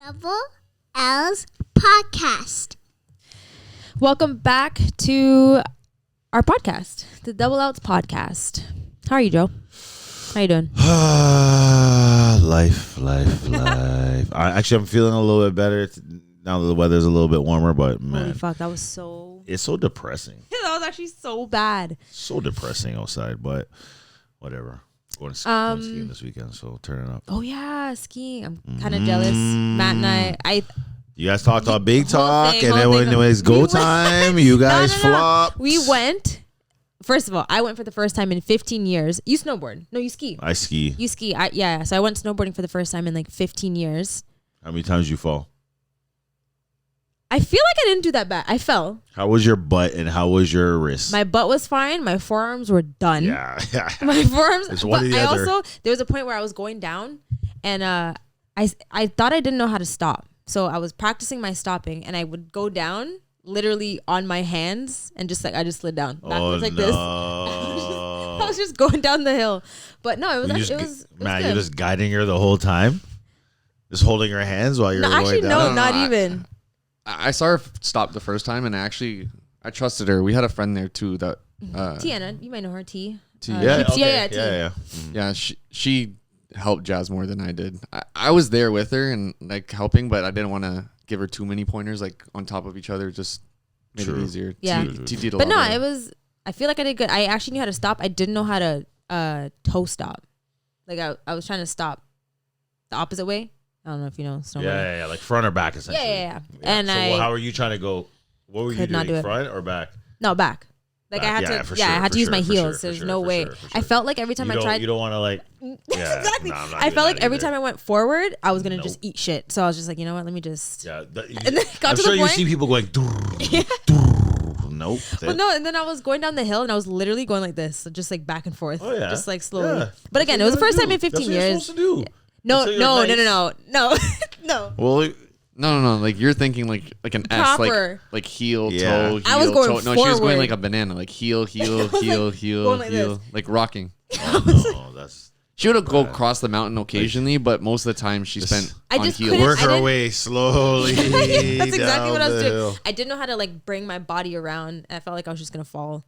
Doubleouts podcast. Welcome back to our podcast, the Doubleouts podcast. How are you, Joe? How you doing? Life. I'm feeling a little bit better now that the weather's a little bit warmer, but man, Holy fuck, that was so... it's so depressing. that was actually so bad. So depressing outside, but whatever. Going skiing this weekend, so turn it up. Oh yeah, skiing. I'm kind of jealous. Matt and I You guys talked about big Whole talk, thing, and then whole when thing. it was go We time, you guys No. flopped. We went. First of all, I went for the first time in 15 years. You snowboard? No, you ski. I ski. You ski. Yeah. So I went snowboarding for the first time in like 15 years. How many times you fall? I feel like I didn't do that bad. I fell. How was your butt and how was your wrist? My butt was fine. My forearms were done. yeah. My forearms. It's one But or the I other. also, there was a point where I was going down and I thought I didn't know how to stop. So I was practicing my stopping and I would go down literally on my hands and I just slid down backwards like this. I was just going down the hill. But no, it was Man, good. you're just guiding her the whole time? Just holding her hands while you're No, actually, going down? no, not even. I saw her stop the first time, and I trusted her. We had a friend there too that Tiana, you might know her. T. T. Yeah, T. okay. T. Yeah. yeah, she helped Jazz more than I did. I was there with her and like helping, but I didn't want to give her too many pointers like on top of each other. Just made True. it easier. Yeah. T did a But lot no, better. it was. I feel like I did good. I actually knew how to stop. I didn't know how to toe stop. Like I was trying to stop the opposite way. I don't know if you know snowboarding. Yeah, like front or back essentially. Yeah. And so how were you trying to go? What were you could not doing? do it. Front or back? No, back. Like Back, I yeah, had for to. Yeah, sure, I had for to use sure, my for heels. sure, There's for no sure, way. for sure. I felt like every time I tried. You don't want to like. Yeah, Exactly. no, I'm not I doing felt like that every either. time I went forward, I was gonna just eat shit. So I was just like, you know what? Let me just. Yeah, And then it got I'm to sure the you point. see people going. Nope. Well, no, and then I was going down the hill and I was literally going like this, so just like back and forth, Oh, yeah. just like slowly. Yeah. But again, it was the first time in 15 years. That's what you're supposed to do. No, Until no, you're no, no. Well, No. Like you're thinking like an S, Proper. like heel, Yeah. toe, heel, I was going toe. No, she was forward. going like a banana, like heel, heel, heel, heel, going like heel, this. like rocking. no, that's She would go across the mountain occasionally, but most of the time she spent I on just heels. couldn't- work I her didn't- way slowly. That's exactly down what I was the doing. hill. I didn't know how to like bring my body around. And I felt like I was just gonna fall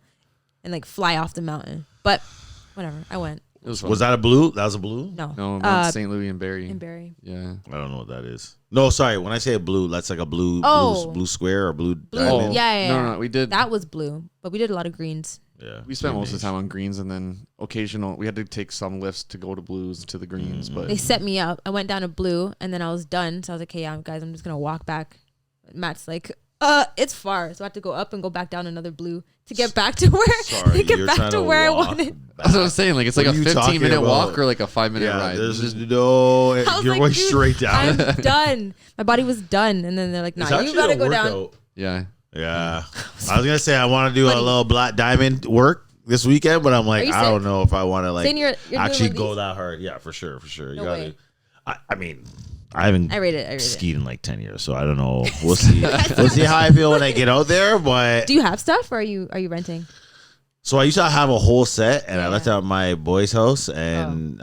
and like fly off the mountain. But whatever, I went. It was fun. Was that a blue? That was a blue? No, No, Mount St. Louis and Barrie. in Barrie. Yeah. I don't know what that is. No, sorry. When I say a blue, that's like a blue, Oh. blue square or blue. Blue. diamond. Yeah. No, we did. That was blue, but we did a lot of greens. Yeah. We spent most of the time on greens, and then occasional. We had to take some lifts to go to blues to the greens, but They set me up. I went down to blue, and then I was done. So I was like, "Hey, guys, I'm just gonna walk back." Matt's like, it's far, so I have to go up and go back down another blue to get back to where Sorry, to get you're back trying to to where I walk wanted. that's what I'm saying. Like it's What like are a you talking 15-minute walk about? or like a 5-minute Yeah, ride. there's Just- no. I was You're like, going dude, straight down. I'm done. My body was done, and then they're like, It's "Nah, you actually gotta a go down." workout. yeah. Yeah. I was gonna say I want to do a Funny. little black diamond work this weekend, but I'm like, Are you I don't know if I want to like Saying you're doing actually one of go these? that hard. Yeah, for sure. You No gotta. way. I mean, I haven't I rate it. skied in like 10 years, so I don't know. We'll see. We'll see how I feel when I get out there. But Do you have stuff, or are you renting? so I used to have a whole set, and I Yeah. left it at my boy's house, and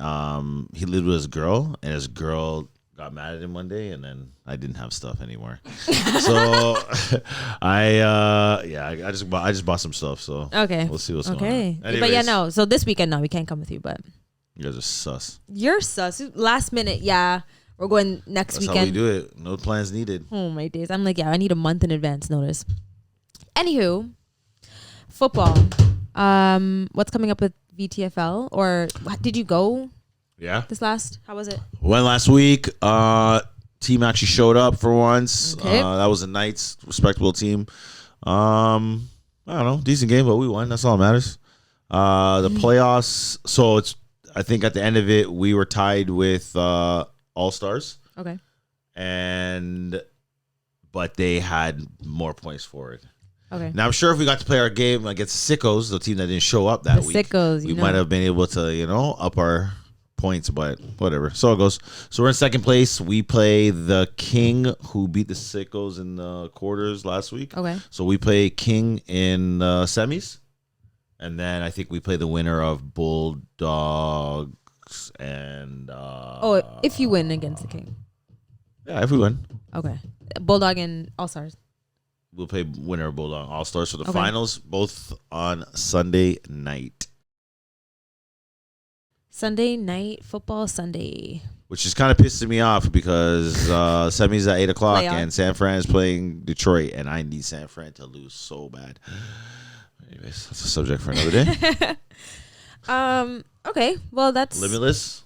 he lived with his girl, and his girl got mad at him one day, and then I didn't have stuff anymore. So I just bought some stuff. So Okay. we'll see what's Okay, going on. but yeah, Anyways, no. So this weekend, no, we can't come with you. But you guys are sus. you're sus. Last minute, yeah. We're going next That's how weekend. we do it. No plans needed. Oh my days. I'm like, yeah, I need a month in advance notice. Anywho, football. What's coming up with VTFL? Or did you go Yeah. this last? How was it? Went last week. Team actually showed up for once. Okay. That was a Knights respectable team. I don't know, decent game, but we won. That's all that matters. The playoffs. So it's. I think at the end of it, we were tied with All Stars, Okay. but they had more points for it. Okay. Now I'm sure if we got to play our game against Sickos, the team that didn't show up that The week, Sickos, we might have been able to, up our points, but whatever. So it goes. So we're in second place. We play the King, who beat the Sickos in the quarters last week. Okay. So we play King in the semis, and then I think we play the winner of Bulldogs and. If you win against the King. Yeah, if we win. Okay. Bulldog and All Stars. We'll play winner of Bulldog All Stars for the Okay. finals, both on Sunday night. Sunday night football Sunday. Which is kind of pissing me off because semis at 8 o'clock Playoff. and San Fran is playing Detroit, and I need San Fran to lose so bad. Anyways, that's a subject for another day. Okay. Well, that's Limitless.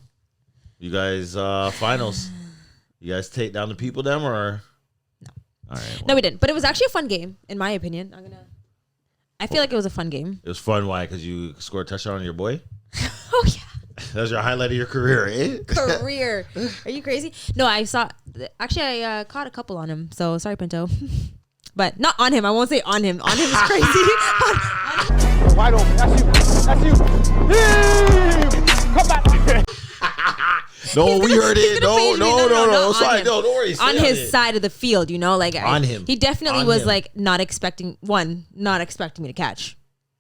You guys, finals. You guys take down the people, them, or? No. All right. No, we didn't. But it was actually a fun game, in my opinion. I feel like it was a fun game. It was fun. Why? Because you scored a touchdown on your boy? Oh, yeah. That was your highlight of your career, eh? Career. Are you crazy? No, I saw. Actually, I caught a couple on him. So sorry, Pinto. But not on him. I won't say on him. On him is crazy. Wide open. That's you. Come back. No, we heard it. gonna page me. No. not Sorry, on him. no, don't worry. On Stay his side of the field, like On him. He definitely On was him. like not expecting me to catch,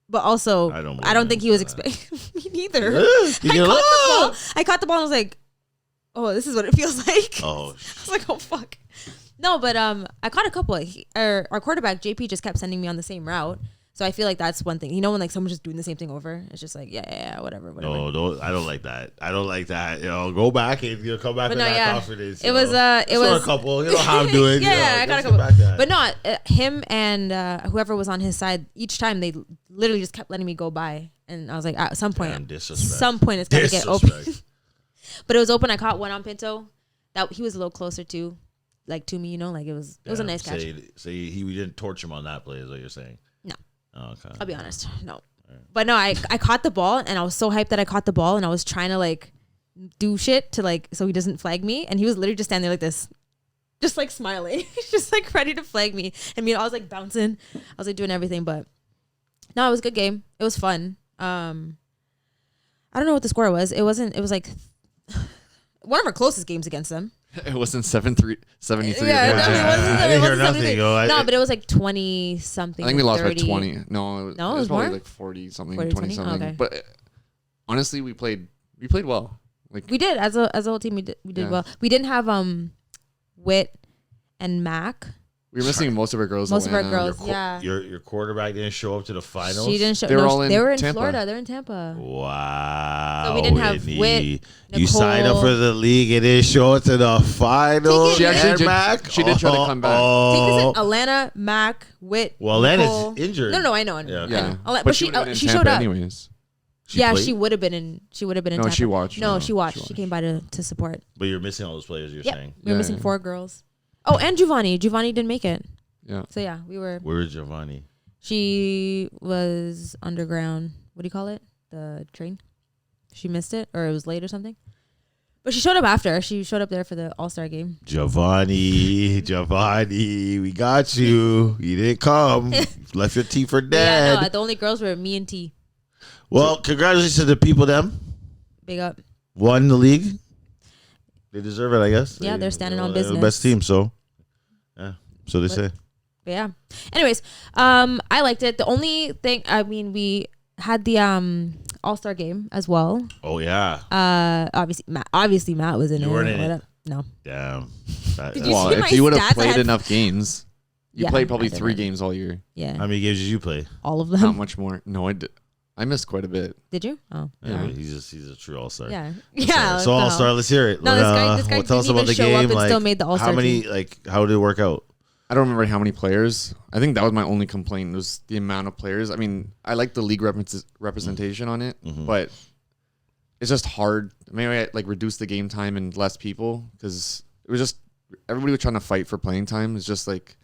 but also I don't I don't think he was believe expecting me neither. You I caught the ball and was like, oh, this is what it feels like. Oh, I was like, oh fuck. No, but I caught a couple. Our quarterback JP just kept sending me on the same route. So I feel like that's one thing. When like someone's just doing the same thing over, it's just like yeah, whatever. no, don't. I don't like that. Go back and come back But with no, that yeah. confidence. It was a couple. You know how I'm doing. Yeah, I got a just couple. get back to that. But no, him and whoever was on his side, each time they literally just kept letting me go by, and I was like, at some point, Damn, disrespect. it's gonna get open. Disrespect. But it was open. I caught one on Pinto. That he was a little closer to, like to me. Like it was a nice catch. Say we didn't torch him on that play. Is what you're saying? No. Oh, okay. I'll be honest. No. But no, I caught the ball and I was so hyped that I caught the ball and I was trying to like do shit to like so he doesn't flag me, and he was literally just standing there like this, just like smiling, just like ready to flag me. And I was like bouncing, I was like doing everything, but no, it was a good game. It was fun. I don't know what the score was. It was like one of our closest games against them. It wasn't 73. Yeah, I didn't hear nothing. No, but it was like 20 something. I think we lost 30. by 20. No, it was more? probably like 40 something, 40, 20 something. okay. But honestly, we played well. Like We did as a whole team. We did Yeah. well. We didn't have Wit and Mac. we were missing most of our girls. Most of our Atlanta. girls, yeah. Your quarterback didn't show up to the finals. She didn't show. They were all in They were in Tampa. Florida. They're in Tampa. Wow. So we didn't have Whitney. Whit, You signed up Nicole. for the league and didn't show up to the finals. She actually did- Mac? she did try to come back. Take this Oh. in Atlanta, Mac, Wit. Well, Atlanta's Nicole. injured. No, I know. Yeah, okay. Yeah, But she would've been in she Tampa showed up. anyways. She Yeah, played? she would have been in. She would have been in. No, Tampa. she watched. No, No, she watched. she She came by to support. But you're missing all those players. You're Yeah, saying. we were Yeah, missing yeah. 4 girls. Oh, and Giovanni. Giovanni didn't make it. Yeah. So yeah, we were. Where is Giovanni? She was underground. What do you call it? The train. She missed it, or it was late or something. But she showed up after. She showed up there for the All-Star game. Giovanni, we got you. You didn't come. Left your tea for dead. Yeah, no, the only girls were me and T. Well, congratulations to the people. Them Big up. won the league. They deserve it, I guess. Yeah, they're standing on they're business. the best team. So, yeah. So they say. But yeah. Anyways, I liked it. The only thing, we had the All-Star game as well. Oh yeah. Obviously Matt was in it. You weren't in it. No. Damn. Did you Well, see my if you would stats? have I played had- enough games, you Yeah, played probably I did 3 it. games all year. Yeah. How many games did you play? All of Not them. much more. No, I missed quite a bit. Did you? Oh. Yeah, he's a true all-star. Yeah. That's Yeah. right. So all-star, let's hear it. No, this guy tell us didn't about the even show up game. and still made the All-Star How many? team. How did it work out? I don't remember how many players. I think that was my only complaint was the amount of players. I mean, I like the league representation on it, but it's just hard. Maybe I reduce the game time and less people because it was just everybody was trying to fight for playing time. It's just like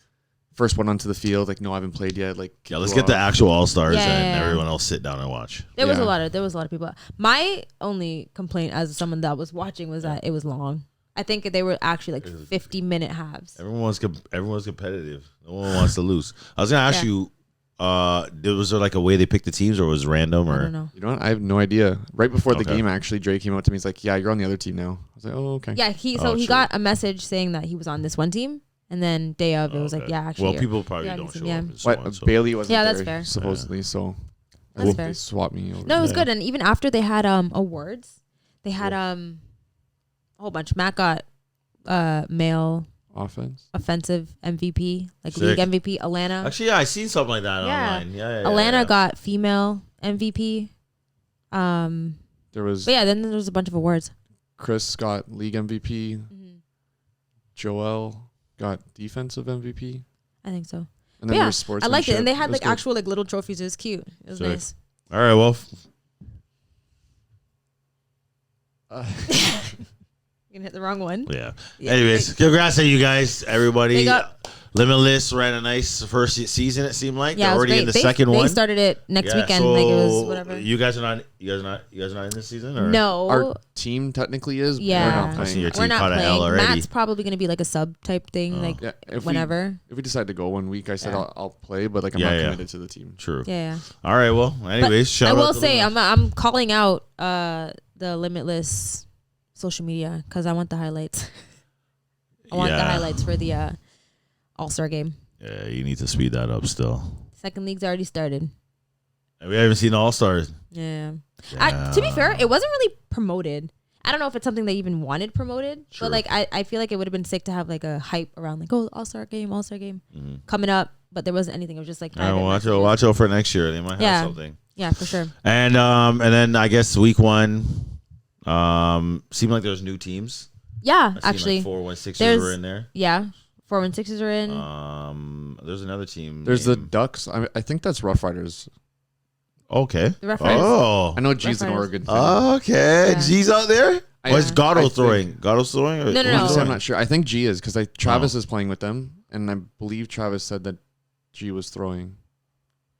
first one onto the field. Like, no, I haven't played yet. Like, Yeah, let's get the actual all-stars Yeah, and yeah, yeah. everyone else sit down and watch. There was a Yeah. lot of people. My only complaint as someone that was watching was that it was long. I think they were actually 50-minute halves. Everyone's competitive. No one wants to lose. I was gonna ask Yeah. you, was there a way they picked the teams, or was it random, I or don't know. You know what? I have no idea. Right before the Okay. game, actually, Dre came up to me. He's like, "Yeah, you're on the other team now." I was like, "Oh, okay." Yeah, he true. got a message saying that he was on this one team, and then day of it was like, Okay. yeah, actually. Well, you're- people probably yeah, don't listen, show yeah. up. And so But on, so. Bailey wasn't Yeah, that's there, fair. supposedly. So That's they fair. swapped me over. No, it was Yeah. good, and even after they had awards, they had a whole bunch. Matt got male Offense. offensive MVP, like Sick. league MVP. Alana. Actually, yeah, I seen something like that online. Yeah. Alana got female MVP. There was But yeah, then there was a bunch of awards. Chris got league MVP. Mm-hmm. Joel got defensive MVP. I think so. And But then yeah, there was sports. I liked it, and they had was like good. actual like little trophies. It was cute. It was Sick. nice. All right, well. You can hit the wrong one. Yeah. Yeah. Anyways, congrats to you guys, everybody. Big up. Limitless ran a nice first season. It seemed like Yeah, they're it was already great. in the They, second they one. started it next Yeah, weekend. so Like it was whatever. You guys are not in this season, or No. Our team technically is. But Yeah. we're not I see playing. your We're team not caught an L playing. already. Matt's probably gonna be like a sub type thing, like Yeah, if whenever. if we decide to go one week, I said Yeah. I'll play, but like I'm Yeah, not yeah. committed to the team. True. Yeah. All right. Well, anyways, But shout I out will to say Limitless. I'm calling out the Limitless social media because I want the highlights. I want the Yeah. highlights for the All-Star game. Yeah, you need to speed that up still. Second league's already started. And we haven't seen the All Stars. Yeah. To be fair, it wasn't really promoted. I don't know if it's something they even wanted promoted, Sure. but like I feel like it would have been sick to have like a hype around like, oh, All-Star game coming up, but there wasn't anything. It was just like private messages. Watch out for next year. They might have Yeah. something. Yeah, for sure. And then I guess week one, seemed like there was new teams. Yeah, I actually. seen like 416s there's- were in there. Yeah. 416s are in. There's another team. There's the named- Ducks. I think that's Rough Riders. Okay. The Rough Riders. Oh. I know G's an Riders. Oregon fan. Okay. Yeah. G's out there? I- Or is Gatto I throwing? Gatto's throwing? Or No, no, who's no. Honestly, I'm throwing? not sure. I think G is because Travis is playing with them, and I believe Travis said that G was throwing.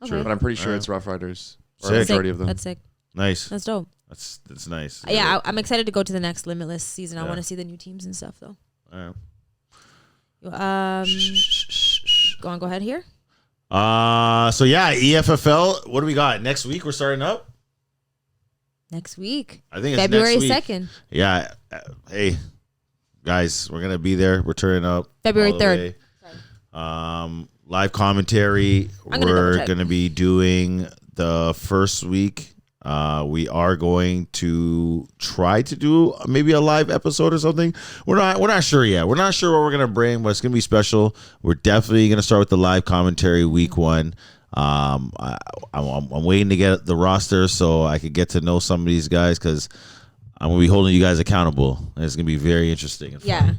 Okay. But I'm pretty sure Alright. it's Rough Riders. Or Sick. a Sick. majority of them. That's sick. Nice. That's dope. That's nice. Yeah, I'm excited to go to the next Limitless season. I Yeah. want to see the new teams and stuff though. All right. Go ahead here. So yeah, EFFL. What do we got next week? We're starting up. Next week, I think it's February next week. 2nd. Yeah. Hey, guys, we're gonna be there. We're turning up. February all the 3rd. way. Live commentary. I'm gonna We're double-check. gonna be doing the first week. We are going to try to do maybe a live episode or something. We're not sure yet. We're not sure what we're gonna bring, but it's gonna be special. We're definitely gonna start with the live commentary week one. I'm waiting to get the roster so I could get to know some of these guys because I'm gonna be holding you guys accountable, and it's gonna be very interesting. And fun. Yeah.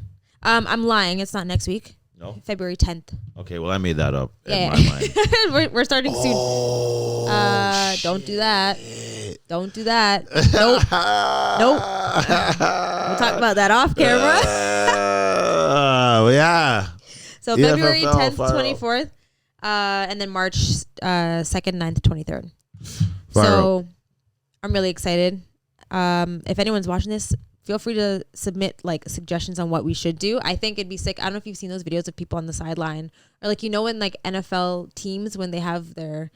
I'm lying. It's not next week. No. February 10th. Okay. Well, I made that up in Yeah. my mind. we're starting soon. Oh, Don't do that. Don't do that. Nope. Nope. We'll talk about that off camera. Yeah. So EFFL, February 10th, fire up. 24th, and then March 2nd, 9th, 23rd. Fire So I'm really excited. If anyone's watching this, feel free to submit like suggestions on what we should do. I think it'd be sick. I don't know if you've seen those videos of people on the sideline or like, in like NFL teams when they have their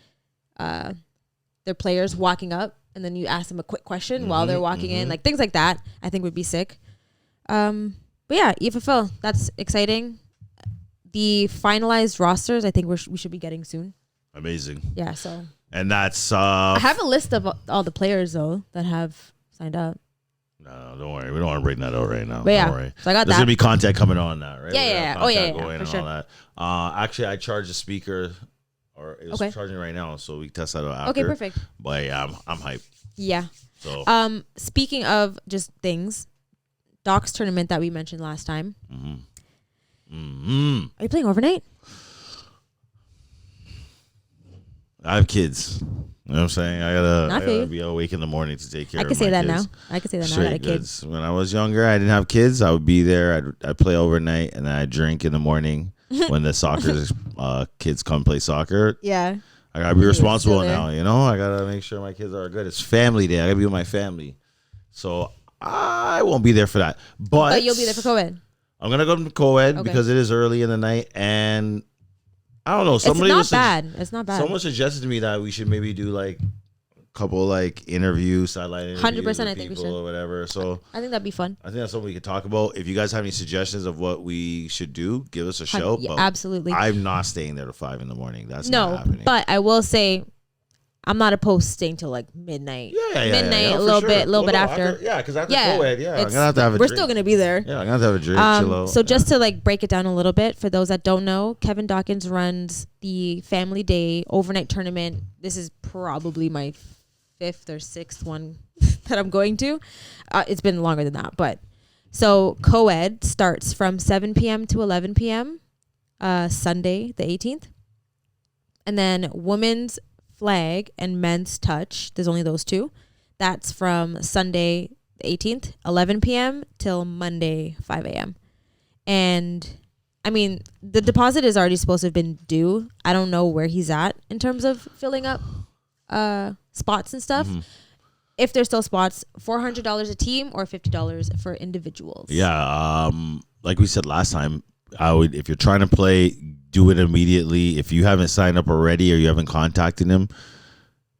players walking up and then you ask them a quick question while they're walking in, like things like that. I think would be sick. But yeah, EFFL, that's exciting. The finalized rosters, I think we should be getting soon. Amazing. Yeah, so And that's I have a list of all the players though that have signed up. no, don't worry. We don't want to bring that out right now. But yeah, Don't worry. so I got There's that. gonna be content coming on that, right? Yeah, We're gonna yeah, have yeah. Oh, yeah, content yeah, going for and sure. all that. Actually, I charged a speaker, or it was Okay. charging right now, so we can test that out after. Okay, perfect. But yeah, I'm hyped. Yeah. So Speaking of just things, Dawks Tournament that we mentioned last time. Are you playing overnight? I have kids. You know what I'm saying? I I gotta feel you. be awake in the morning to take care I of can say my that kids. now. I can say that now. I got a Straight kid. goods. When I was younger, I didn't have kids. I would be there. I'd play overnight, and then I'd drink in the morning when the soccer kids come play soccer. Yeah. I gotta be responsible still there. now. You know, I gotta make sure my kids are good. It's family day. I gotta be with my family, so I won't be there for that. But You'll be there for COVID. I'm gonna go to co-ed Okay. because it is early in the night, and I don't know. It's Somebody not was bad. It's not bad. Someone suggested to me that we should maybe do like a couple like interviews, sideline interviews 100% with I think we people should. or whatever. So I think that'd be fun. I think that's something we could talk about. If you guys have any suggestions of what we should do, give us a show. Yeah, But absolutely. I'm not staying there till 5 a.m. That's No, not happening. but I will say, I'm not opposed to staying till like midnight. Midnight, for a little sure. bit, a little bit no, after. Yeah, because after Yeah, co-ed, I'm it's- gonna have to have a we're drink. still gonna be there. Yeah, I'm gonna have to have a drink. Chill out. So just to like break it down a little bit for those that don't know, Kevin Dawkins runs the Family Day overnight tournament. This is probably my 5th or 6th one that I'm going to. It's been longer than that, but so co-ed starts from 7 p.m. to 11 p.m. Sunday the 18th, and then women's flag and men's touch. There's only those two. That's from Sunday the 18th, 11 p.m. till Monday 5 a.m. And I mean, the deposit is already supposed to have been due. I don't know where he's at in terms of filling up spots and stuff. If there's still spots, $400 a team or $50 for individuals. Yeah, like we said last time, I would, if you're trying to play, do it immediately. If you haven't signed up already or you haven't contacted him,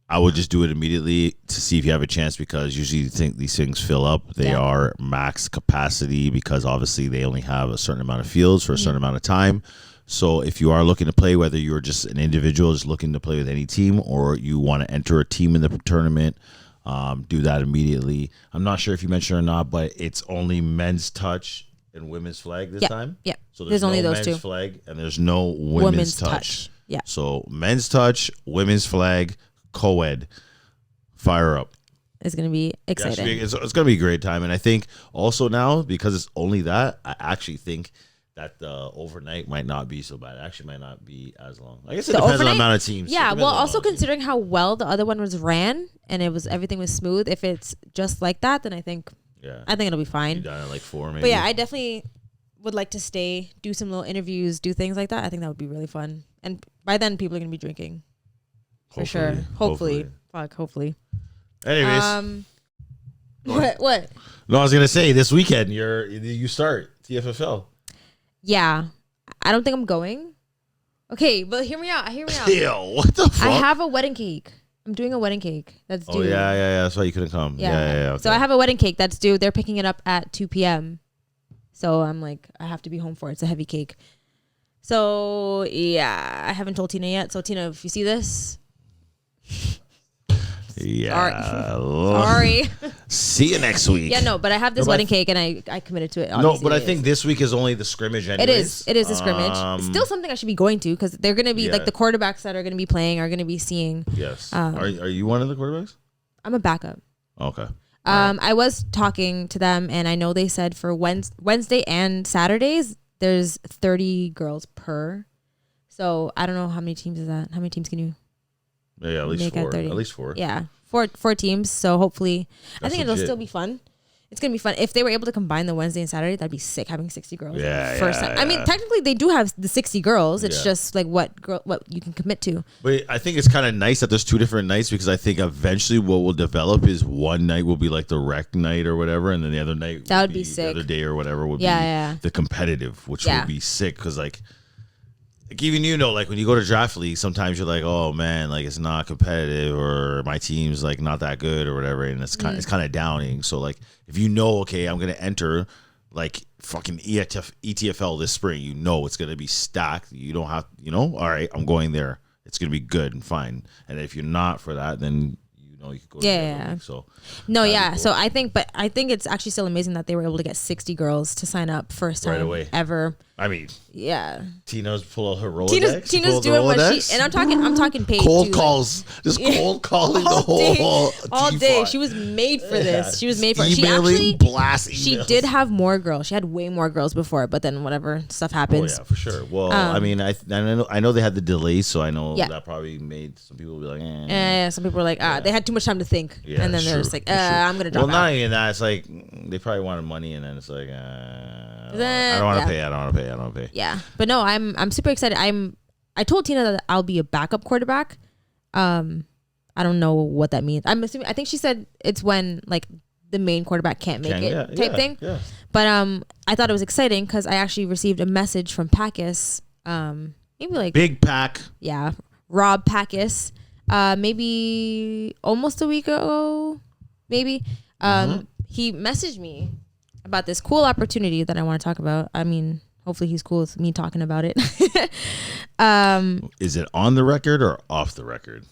I would just do it immediately to see if you have a chance, because usually you think these things fill up. They are max capacity because obviously they only have a certain amount of fields for a certain amount of time. So if you are looking to play, whether you're just an individual just looking to play with any team or you want to enter a team in the tournament, do that immediately. I'm not sure if you mentioned or not, but it's only men's touch and women's flag this time. Yeah. So there's no only those men's two. flag and there's no women's touch. Yeah. So men's touch, women's flag, co-ed, fire up. It's going to be exciting. It's going to be a great time. And I think also now, because it's only that, I actually think that the overnight might not be so bad. It actually might not be as long. I guess it depends on the amount of teams. Yeah, well, also considering how well the other one was ran and everything was smooth, if it's just like that, then I think it'll be fine. Done at like 4 maybe. But yeah, I definitely would like to stay, do some little interviews, do things like that. I think that would be really fun. And by then, people are going to be drinking. For sure. Hopefully. Hopefully. Anyways. What? No, I was going to say, this weekend, you start TFFL. Yeah. I don't think I'm going. Okay, but hear me out. Ew, what the fuck? I have a wedding cake. I'm doing a wedding cake that's due. Oh, yeah. That's why you couldn't come. Yeah. Okay. So I have a wedding cake that's due. They're picking it up at 2 p.m. So I'm like, I have to be home for it. It's a heavy cake. So, yeah, I haven't told Tina yet. So, Tina, if you see this... Yeah. Sorry. See you next week. Yeah, no, but I have this wedding cake and I committed to it. No, but I think this week is only the scrimmage anyways. It is a scrimmage. It's still something I should be going to because they're going to be, like, the quarterbacks that are going to be playing are going to be seeing. Yes. Are you one of the quarterbacks? I'm a backup. Okay. I was talking to them and I know they said for Wednesday and Saturdays, there's 30 girls per. So I don't know how many teams is that. How many teams can you Yeah, at least make four. at 30? At least four. Yeah, four teams. So hopefully, That's I think it'll legit. still be fun. It's gonna be fun if they were able to combine the Wednesday and Saturday. That'd be sick. Having 60 girls. First time. I mean, technically they do have the 60 girls. It's just like what you can commit to. But I think it's kind of nice that there's two different nights, because I think eventually what will develop is one night will be like the rec night or whatever, and then the other night That would be sick. The other day or whatever would be the competitive, which would be sick, because like even like when you go to draft league, sometimes you're like, oh man, like it's not competitive or my team's like not that good or whatever, and it's kind of downing. So like if okay, I'm gonna enter like fucking ETFL this spring, it's gonna be stacked. You don't have, all right, I'm going there. It's gonna be good and fine. And if you're not for that, then you could go to the other league. So cool. So I think it's actually still amazing that they were able to get 60 girls to sign up first time Right away. ever. I mean, Yeah. Tina's pull out her Rolodex. Tina's doing what she, and I'm talking paid cold too, calls, just cold calling the whole all day. T5. She was made for this. She was made for it. She Emailing, actually blast she emails. did have more girls. She had way more girls before, but then whatever stuff Oh happens. yeah, for sure. Well, I mean, I know they had the delays, so I know that probably made some people be like, Yeah, some people were like, they had too much time to think, Yeah, and then they're true, just like, for sure. I'm gonna drop Well, out. not even that. It's like they probably wanted money, and then it's like, I don't want to pay. I don't want to pay. Yeah, but no, I'm super excited. I told Tina that I'll be a backup quarterback. I don't know what that means. I'm assuming. I think she said it's when like the main quarterback can't make it type thing. Yeah. But I thought it was exciting because I actually received a message from Pacas. Maybe like Big pack. yeah, Rob Pacas. Maybe almost a week ago. Maybe he messaged me about this cool opportunity that I want to talk about. I mean, hopefully he's cool with me talking about it. Is it on the record or off the record?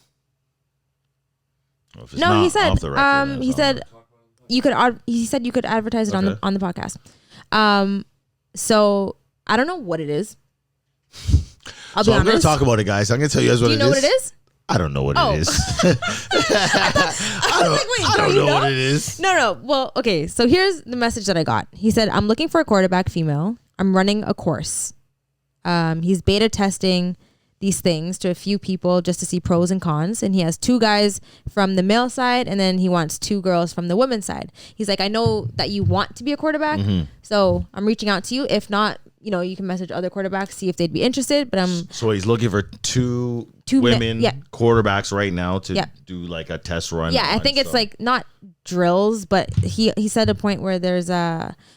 Well, if it's No, not he said. off the record, then He it's not. said you could. He said you could advertise it Okay. on the podcast. So I don't know what it is. I'll So be I'm going to honest. talk about it, guys. I'm going to tell you guys what Do it you know is. what it is? I don't know what Oh. it is. I I don't know what it is. No. Well, okay. So here's the message that I got. He said, "I'm looking for a quarterback female. I'm running a course. He's beta testing these things to a few people just to see pros and cons. And he has 2 guys from the male side, and then he wants 2 girls from the women's side. He's like, I know that you want to be a quarterback, so I'm reaching out to you. If not, you can message other quarterbacks, see if they'd be interested. But I'm So he's looking for two Two men- women yeah. quarterbacks right now to Yeah. do like a test run. I on think it's stuff. like not drills, but he said a point where there's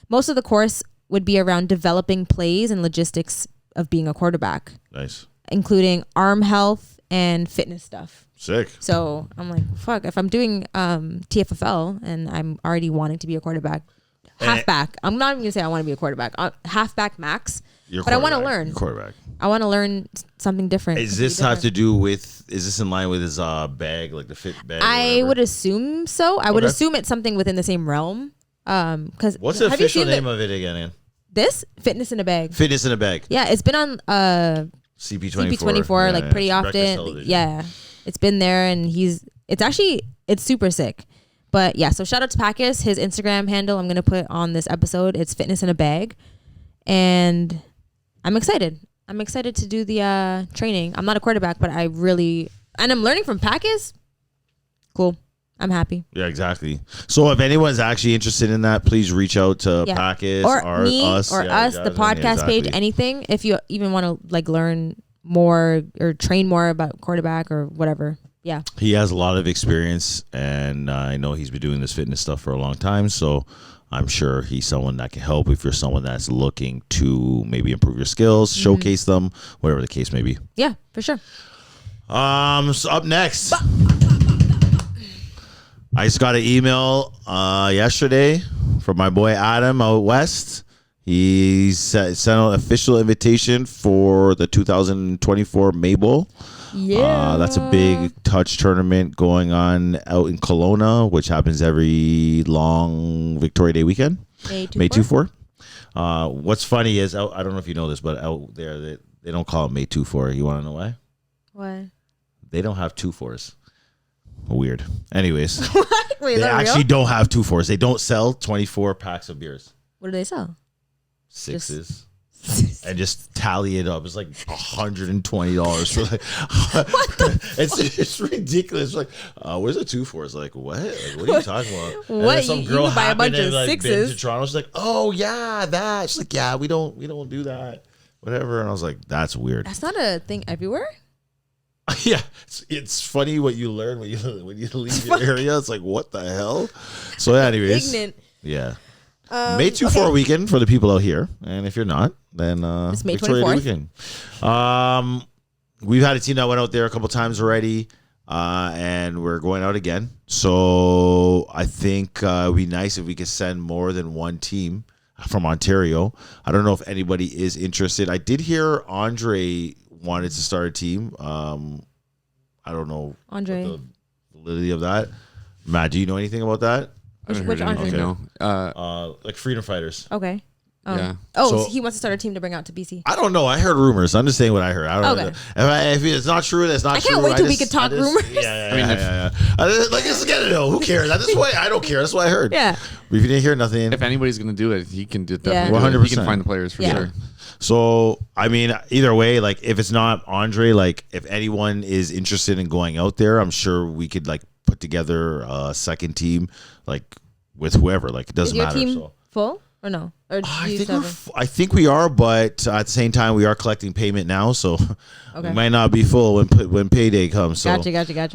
most of the course would be around developing plays and logistics of being a quarterback, Nice. including arm health and fitness stuff. Sick. So I'm like, fuck, if I'm doing TFFL and I'm already wanting to be a quarterback, halfback. I'm not even gonna say I want to be a quarterback. Halfback max. You're But I want to quarterback. learn. You're quarterback. I want to learn something different. Is this have to do with? Is this in line with his bag, like the fit bag? or I whatever? would assume so. I would Okay. assume it's something within the same realm. Because What's the official name of it again? Ann? this? Fitness in a bag. Fitness in a bag. Yeah, it's been on CP24. CP24 like pretty Breakfast often. television. Yeah, it's been there, and it's super sick. But yeah, so shout out to Pacas. His Instagram handle I'm gonna put on this episode. It's Fitness in a Bag, and I'm excited. I'm excited to do the training. I'm not a quarterback, but I'm learning from Pacas. Cool. I'm happy. Yeah, exactly. So if anyone's actually interested in that, please reach out to Yeah. Pacas Or me us, or yeah, us, the exactly. podcast page, Exactly. anything. If you even want to like learn more or train more about quarterback or whatever. Yeah. He has a lot of experience, and I know he's been doing this fitness stuff for a long time. So I'm sure he's someone that can help if you're someone that's looking to maybe improve your skills, showcase them, whatever the case may be. Yeah, for sure. So up next, I just got an email yesterday from my boy Adam out west. He sent out an official invitation for the 2024 Maybowl. Yeah. That's a big touch tournament going on out in Kelowna, which happens every long Victoria Day weekend. May 2-4. What's funny is, I don't know if you know this, but out there, they don't call it May 2-4. You want to know why? What? They don't have 2-4s. Weird. Anyways, Wait, is they that actually real? don't have 2-4s. They don't sell 24 packs of beers. What do they sell? Sixes. And just tally it up. It's like $120 for like. It's ridiculous. Like, where's the 2-4s? Like, what? Like, what are you talking about? And What? then some You girl can buy a happened bunch and, of like, been sixes. to Toronto. She's like, oh yeah, that. She's like, yeah, we don't do that. Whatever. And I was like, that's weird. That's not a thing everywhere. Yeah, it's funny what you learn when you leave your area. It's like, what the hell? So, anyways, Ignorant. yeah. May 2-4 weekend for the people out here, and if you're not, then It's May Victoria Day 24th. weekend. We've had a team that went out there a couple times already, and we're going out again. So I think it'd be nice if we could send more than one team from Ontario. I don't know if anybody is interested. I did hear Andre wanted to start a team. I don't know Andre. what the validity of that. Matt, do you know anything about that? I haven't Which heard anything, Andre? no. Like freedom fighters. Okay. Yeah. Oh, So- so he wants to start a team to bring out to BC. I don't know. I heard rumors. I'm just saying what I heard. I don't know. Okay. If it's not true, that's not I true. can't wait till we just- could talk I just- rumors. Yeah, I mean, yeah. Like, just get it though. Who cares? That's why I don't care. That's what I heard. Yeah. If you didn't hear nothing. If anybody's gonna do it, he can do Yeah. definitely. 100%. He 100%. can find the players for Yeah. sure. So, I mean, either way, like if it's not Andre, like if anyone is interested in going out there, I'm sure we could like put together a second team, like with whoever. Like it Is doesn't your matter. team So. full or no? Or do I you think, still have I think we are, but at the same time, we are collecting payment now, so Okay. we might not be full when payday comes. So, Gotcha. Okay. I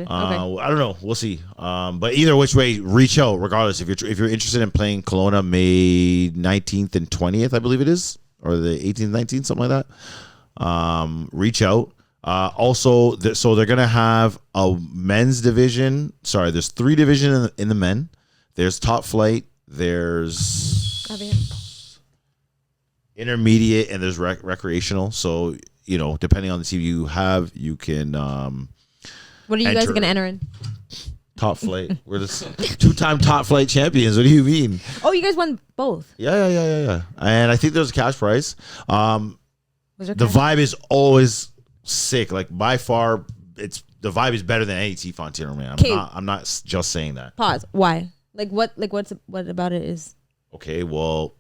don't know. We'll see. But either which way, reach out. Regardless, if you're interested in playing Kelowna, May 19th and 20th, I believe it is, or the 18th, 19th, something like that. Reach out. Also, so they're gonna have a men's division. Sorry, there's 3 divisions in the men. There's top flight. There's intermediate, and there's recreational. So depending on the team you have, you can. What are you guys enter. gonna enter in? Top flight. We're the 2-time top flight champions. What do you mean? Oh, you guys won both. Yeah. And I think there's a cash prize. Was there The cash? vibe is always sick. Like by far, the vibe is better than any T-Fon tournament. I'm not just saying that. Pause. Why? What about it is? Okay, well,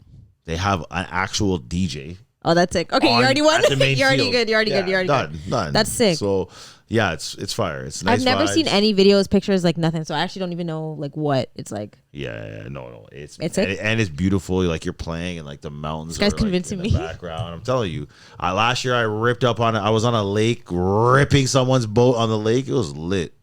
they have an actual DJ. Oh, that's sick. Okay, you already won. at the main You're already field. good. You're already Yeah, good. You're already good. done. That's sick. So yeah, it's fire. It's nice. I've never vibes. seen any videos, pictures, like nothing. So I actually don't even know like what it's like. Yeah, no. It's sick? and it's beautiful. Like you're playing and like the mountains. This guy's are, convincing like, in me. the background. I'm telling you. Last year I ripped up on it. I was on a lake ripping someone's boat on the lake. It was lit.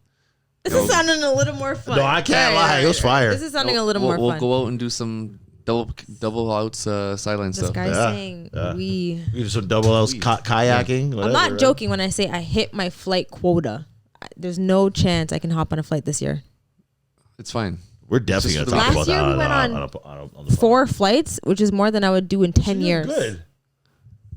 This is sounding a little more fun. No, I can't lie. It was fire. This is sounding a little more We'll fun. go out and do some Doubleouts sideline This stuff. guy's Yeah, saying yeah. we. We do some double L's kayaking. I'm whatever, not right? joking when I say I hit my flight quota. There's no chance I can hop on a flight this year. It's fine. We're definitely Just gonna for talk the about weekend. that. Last year we went on the 4 flights, which is more than I would do in 10 years. Good.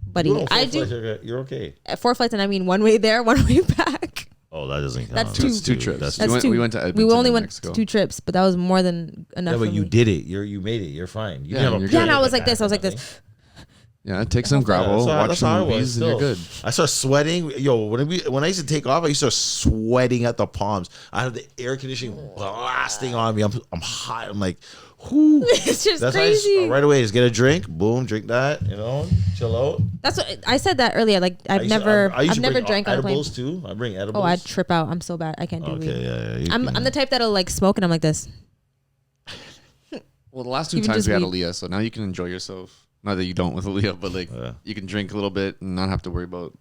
Buddy, You don't I feel do like you're okay. 4 flights, and I mean one way there, one way back. Oh, that doesn't count. That's It's 2 trips. That's That's we 2. went to We Edmonton only in went Mexico. 2 trips, but that was more than enough. Yeah, but for you me. did it. You made it. You're fine. You Yeah, didn't have a you're plane good. Yeah, no, I in was the like this. back I was like or this. Yeah, take some gravel, That's watch how I some was movies, and you're still. good. I started sweating. Yo, when I used to take off, I used to start sweating at the palms. I had the air conditioning blasting on me. I'm hot. I'm like, whoo. It's just That's crazy. right away. Just get a drink. Boom, drink that. Chill out. That's what I said that earlier. Like I I've used to- never I used to never bring drank on a plane. edibles too. I bring edibles. Oh, I'd trip out. I'm so bad. I can't do weed. Okay, yeah. You I'm can- the type that'll like smoke and I'm like this. Well, the last 2 Even times just we had weed. Aaliyah, so now you can enjoy yourself. Not that you don't with Aaliyah, but like Yeah. you can drink a little bit and not have to worry about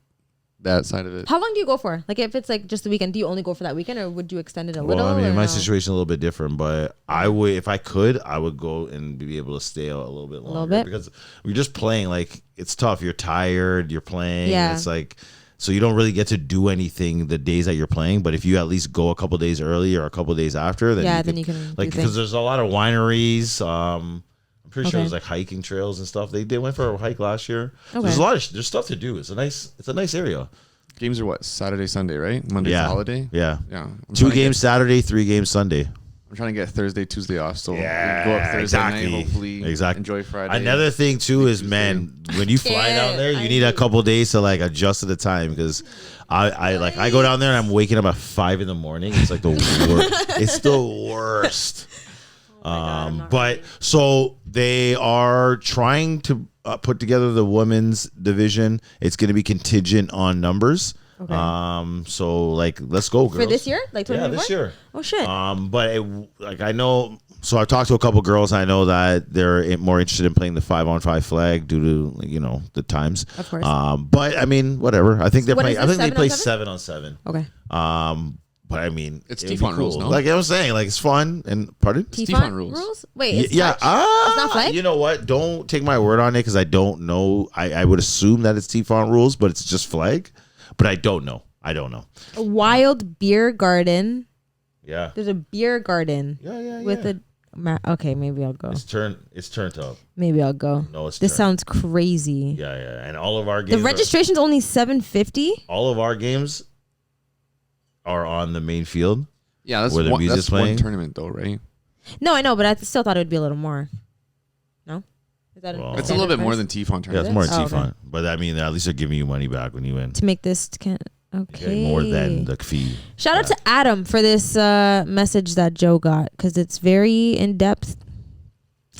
that side of it. How long do you go for? Like if it's like just the weekend, do you only go for that weekend or would you extend it a little? Well, I mean, or my no? situation a little bit different, but I would, if I could, I would go and be able to stay out a little bit longer. bit? Because we're just playing. Like it's tough. You're tired. You're playing. Yeah. It's like, so you don't really get to do anything the days that you're playing. But if you at least go a couple days early or a couple days after, then you can do like things. because there's a lot of wineries. I'm pretty sure Okay. there's like hiking trails and stuff. They went for a hike last year. Okay. There's a lot of there's stuff to do. It's a nice area. Games are what? Saturday, Sunday, right? Monday's Yeah. holiday. Yeah. Yeah. I'm 2 trying to games Saturday, 3 games Sunday. I'm trying to get Thursday, Tuesday off, so Yeah, we go up Thursday exactly. night. Hopefully, enjoy Friday. Another thing too is, man, when you fly down there, you need a couple days to like adjust to the time because I go down there and I'm waking up at 5 a.m. It's like the worst. It's the worst. But so they are trying to put together the women's division. It's going to be contingent on numbers. Okay. So like, let's go, girls. For this year? Like 2024? Yeah, this year. Oh shit. But I know. So I've talked to a couple girls. I know that they're more interested in playing the 5-on-5 flag due to the times. Of course. But I mean, whatever. I think they're What playing. is I this, think they play 7-on-7? 7-on-7. Okay. But I mean, It's it'd be T-Fon rules, no? Like I was saying, like it's fun and pardon. T-Fon rules. Wait, it's Yeah. touch? It's not flag? You know what? Don't take my word on it because I don't know. I would assume that it's T-Fon rules, but it's just flag. But I don't know. A wild beer garden. Yeah. There's a beer garden. Yeah. With a. Okay, maybe I'll go. It's turned up. Maybe I'll go. No, it's This turned. sounds crazy. Yeah. And all of our The games. registration's only $750. All of our games are on the main field. Yeah, that's Where the one, music's that's one playing? tournament though, right? No, I know, but I still thought it would be a little more. No, is that Well, It's a little bit more than T-Fon Yeah, it's tournament. more than Oh, T-Fon. okay. But I mean, at least they're giving you money back when you win. to make this. You Okay. get more than the fee. Shout out to Adam for this message that Joe got because it's very in depth.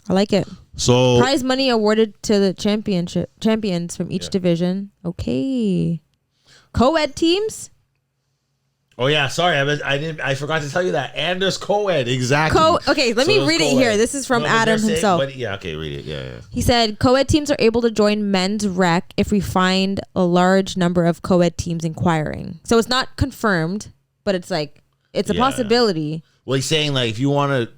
I like it. So Prize money awarded to the champions from each division. Okay. Co-ed teams. oh yeah, sorry, I forgot to tell you that. And there's co-ed, exactly. Okay, let me there's read it co-ed. here. This is from No, but Adam they're saying- himself. but yeah, okay, read it. Yeah. He said, co-ed teams are able to join men's rec if we find a large number of co-ed teams inquiring. So it's not confirmed, but it's like, it's a Yeah. possibility. Well, he's saying like if you want to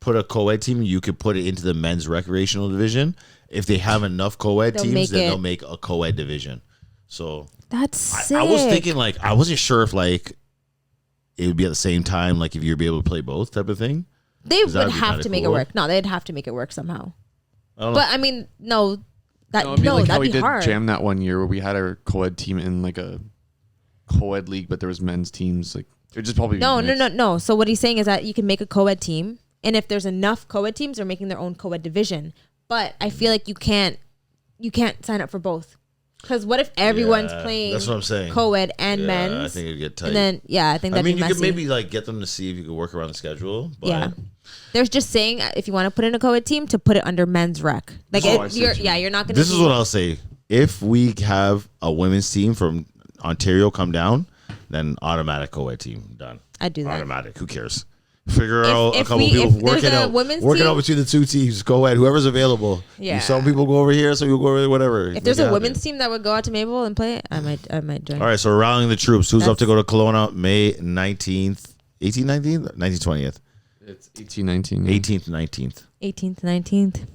put a co-ed team, you could put it into the men's recreational division. If they have enough co-ed They'll teams, make then it. they'll make a co-ed division. So That's sick. I was thinking like I wasn't sure if like it would be at the same time, like if you'd be able to play both type of thing. They 'Cause that would would be have kinda to make it cool. work. No, they'd have to make it work somehow. I don't know. But I mean, no, No, it'd be like how that'd we be did hard. Jam that one year where we had our co-ed team in like a co-ed league, but there was men's teams. Like It would just probably No. So what he's saying is that you can make a co-ed team, and if there's enough co-ed teams, they're making their own co-ed division. But I feel like you can't sign up for both. Because what if everyone's playing? That's what I'm saying. Co-ed and men's. I think it'd get tight. And then I think that'd be messy. You could maybe like get them to see if you could work around the schedule. But yeah. They're just saying if you want to put in a co-ed team, to put it under men's rec. Like you're not gonna. This is what I'll say. If we have a women's team from Ontario come down, then automatic co-ed team done. I'd do that. Automatic. Who cares? Figure out a couple if people work it there's a out. women's Work it team- out between the two teams. Go ahead. Whoever's available. Yeah. Some people go over here. Some people go over there. Whatever. If there's a women's team that would go out to Maybowl and play, I might join. All right. So we're rallying the troops. Who's up to go to Kelowna May 19th, 18th, 19th, 19th, 20th? It's 18-19. 18th, 19th. 18th, 19th,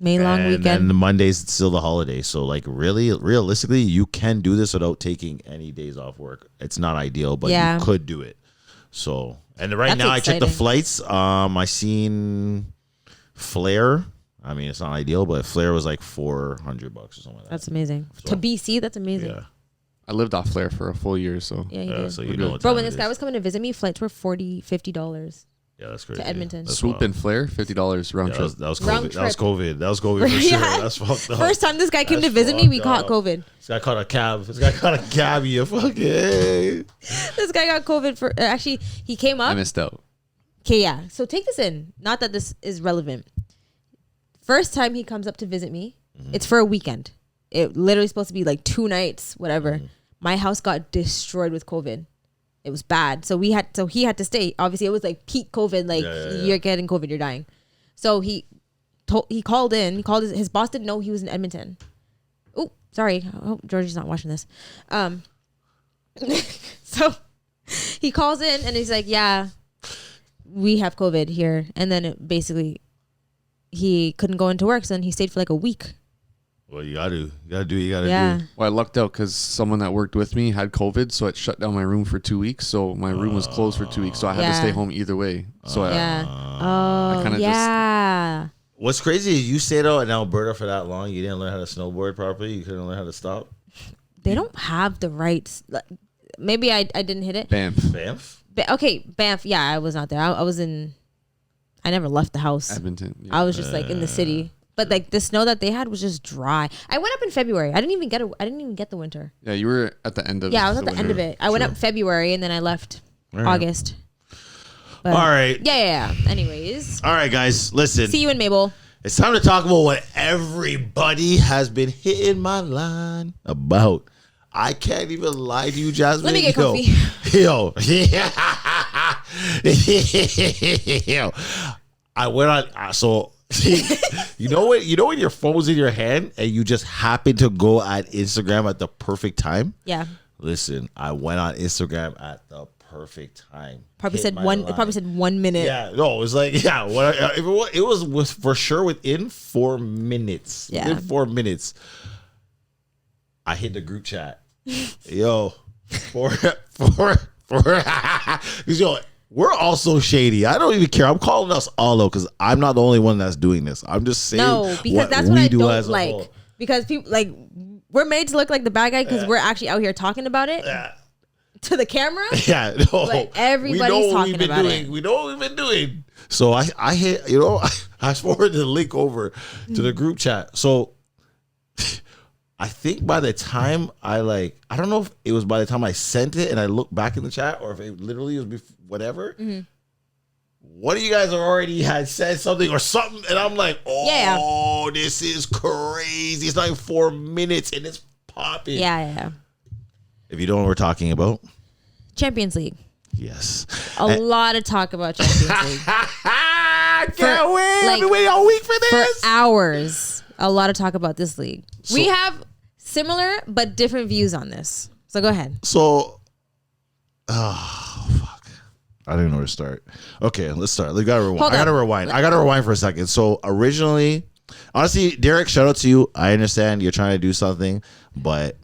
May long And weekend. then the Monday's still the holiday. So like really, realistically, you can do this without taking any days off work. It's not ideal, but you could do it. So, and right That's now I checked the exciting. flights. I seen Flair. I mean, it's not ideal, but Flair was like $400 or something like that. That's amazing. So- To BC, that's amazing. Yeah. I lived off Flair for a full year, so Yeah, you did. So you know what Bro, time when it this guy is. was coming to visit me, flights were $40, $50. Yeah, that's crazy. to Edmonton. That's Swoop wild. and Flair, $50 round Yeah, trip. that was Round COVID. That was trip. COVID. That was COVID for sure. Yeah. That's fucked up. First time this guy came to That's visit me, we fucked caught up. COVID. This guy caught a cab. This guy caught a cab. You fucking. This guy got COVID for actually he came I up. missed out. Okay, yeah. So take this in. Not that this is relevant. First time he comes up to visit me, it's for a weekend. It literally supposed to be like 2 nights, whatever. My house got destroyed with COVID. It was bad. So he had to stay. Obviously, it was like peak COVID. Like you're getting COVID, you're dying. So he called in. He called his boss didn't know he was in Edmonton. Oh, sorry. I hope Georgie's not watching this. So he calls in and he's like, "Yeah, we have COVID here." And then basically he couldn't go into work. So then he stayed for like a week. Well, you gotta do what you gotta Yeah. do. Well, I lucked out because someone that worked with me had COVID, so it shut down my room for 2 weeks. So my room was closed for 2 weeks, so I had to stay Yeah. home either way. So Yeah. Oh, kinda just- yeah. What's crazy is you stayed out in Alberta for that long. You didn't learn how to snowboard properly. You couldn't learn how to stop. They don't have the rights. Maybe I didn't hit it. Banff, Banff. Okay, Banff. Yeah, I was not there. I was in. I never left the house. Edmonton. Yeah. I was just like in the city. But like the snow that they had was just dry. I went up in February. I didn't even get the winter. Yeah, you were at the end of. Yeah, I was at the end winter. of it. I went up February and then I left All right. August. But, All right. Yeah. Anyways, All right, guys. Listen. see you in Maybowl. It's time to talk about what everybody has been hitting my line about. I can't even lie to you, Jasmine. Let me get Yo. comfy. Yo. Yo. I went on. So, you know what? You know when your phone's in your hand and you just happen to go at Instagram at the perfect time? Yeah. Listen, I went on Instagram at the perfect time. Probably Hit said my one. line. It probably said 1 minute. Yeah, no, it was like, yeah, it was for sure within 4 minutes. Yeah. Within 4 minutes, I hit the group chat. Yo, because yo, we're all so shady. I don't even care. I'm calling us all out because I'm not the only one that's doing this. I'm just saying. No, because that's what we I do don't as a like. whole. Because people like we're made to look like the bad guy because we're actually out here talking about it Yeah. to the camera. Yeah, no. But everybody's we know what talking we've been about doing. it. We know what we've been doing. So I hit, I forwarded the link over to the group chat. So I think by the time I don't know if it was by the time I sent it and I looked back in the chat or if it literally was whatever. Mm-hmm. One of you guys already had said something or something, and I'm like, oh, this is crazy. It's like 4 minutes and it's popping. Yeah. If you don't know what we're talking about, Champions League. yes. A lot of talk about Champions League Can't wait. I've been like, waiting all week for for this. hours. A lot of talk about this league. We have similar but different views on this. So go ahead. So, fuck. I don't even know where to start. Okay, let's start. We gotta rewind. Hold I gotta up. rewind. I gotta rewind for a second. So originally, honestly, Derek, shout out to you. I understand you're trying to do something, but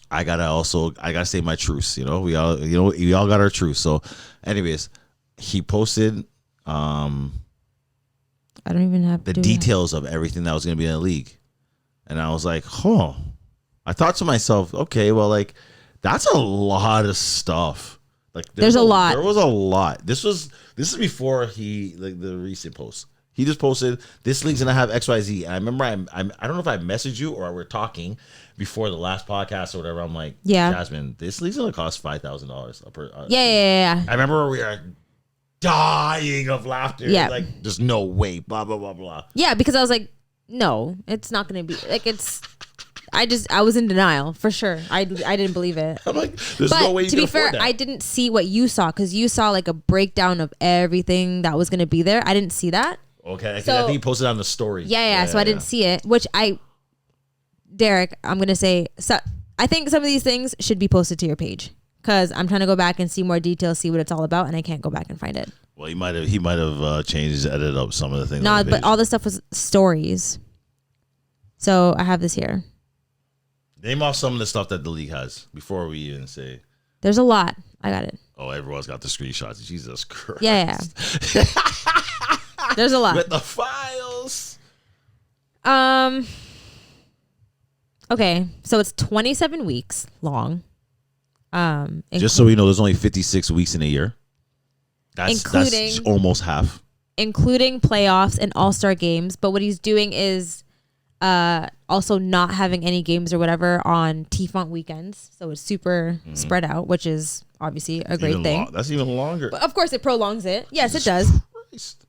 I gotta say my truths. We all got our truths. So, anyways, he posted I don't even have the to details of everything that was gonna be in the league, and I was like, I thought to myself, okay, well, like that's a lot of stuff. Like There's a lot. There was a lot. This is before the recent post. He just posted this league's gonna have XYZ. And I remember I don't know if I messaged you or we were talking before the last podcast or whatever. I'm like, Yeah. Jasmine, this league's gonna cost $5,000 per. Yeah. I remember we were dying of laughter. Yeah. Like there's no way. Blah blah blah blah. Yeah, because I was like, no, it's not gonna be like it's. I was in denial for sure. I didn't believe it. I'm like, there's But no way you to can be fair, afford that. I didn't see what you saw because you saw like a breakdown of everything that was gonna be there. I didn't see that. Okay, So- I think he posted on the story. Yeah. So I didn't see it, which Derek, I'm going to say, so I think some of these things should be posted to your page because I'm trying to go back and see more details, see what it's all about, and I can't go back and find it. Well, he might have changed, edited up some of the things. No, on the but page. all this stuff was stories. So I have this here. Name off some of the stuff that the league has before we even say. There's a lot. I got it. Oh, everyone's got the screenshots. Jesus Christ. Yeah. There's a lot. With the files. Okay, so it's 27 weeks long. Just so we know, there's only 56 weeks in a year. That's Including- almost half. Including playoffs and all-star games. But what he's doing is also not having any games or whatever on T-Font weekends. So it's super spread out, which is obviously a great thing. That's even longer. But of course, it prolongs it. Yes, it does. Christ.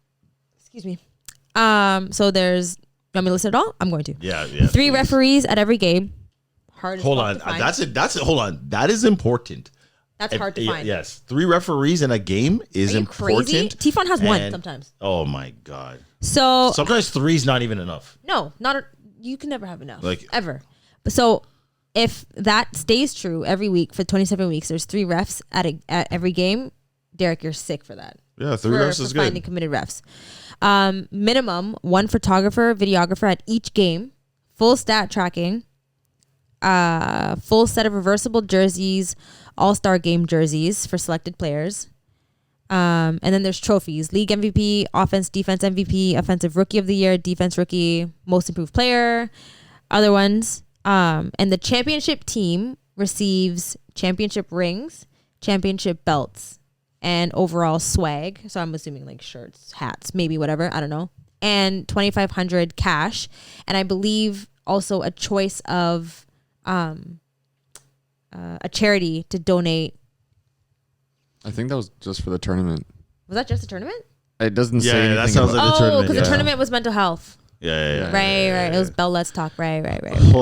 Excuse me. So there's... You want me to list it all? I'm going to. Yeah. 3 please. referees at every game. Hard as Hold fuck on. to find. That's it. Hold on. That is important. That's hard to find. Yes. 3 referees in a game is Are you important. crazy? T-Font has one And- sometimes. Oh my God. So Sometimes 3 is not even enough. no, you can never have enough. Like- ever. So if that stays true every week for 27 weeks, there's 3 refs at every game. Derek, you're sick for that. Yeah, 3 refs is finding good. committed refs. Minimum 1 photographer, videographer at each game. Full stat tracking. Full set of reversible jerseys, all-star game jerseys for selected players. And then there's trophies: league MVP, offense, defense MVP, offensive rookie of the year, defense rookie, most improved player, other ones. And the championship team receives championship rings, championship belts, and overall swag. So I'm assuming like shirts, hats, maybe whatever. I don't know. And $2,500 cash. And I believe also a choice of a charity to donate. I think that was just for the tournament. Was that just a tournament? It doesn't say Yeah, anything. that sounds about- like the tournament. because Yeah. the tournament was mental health. Yeah. Right. It was Bell Let's Talk. Right. Hold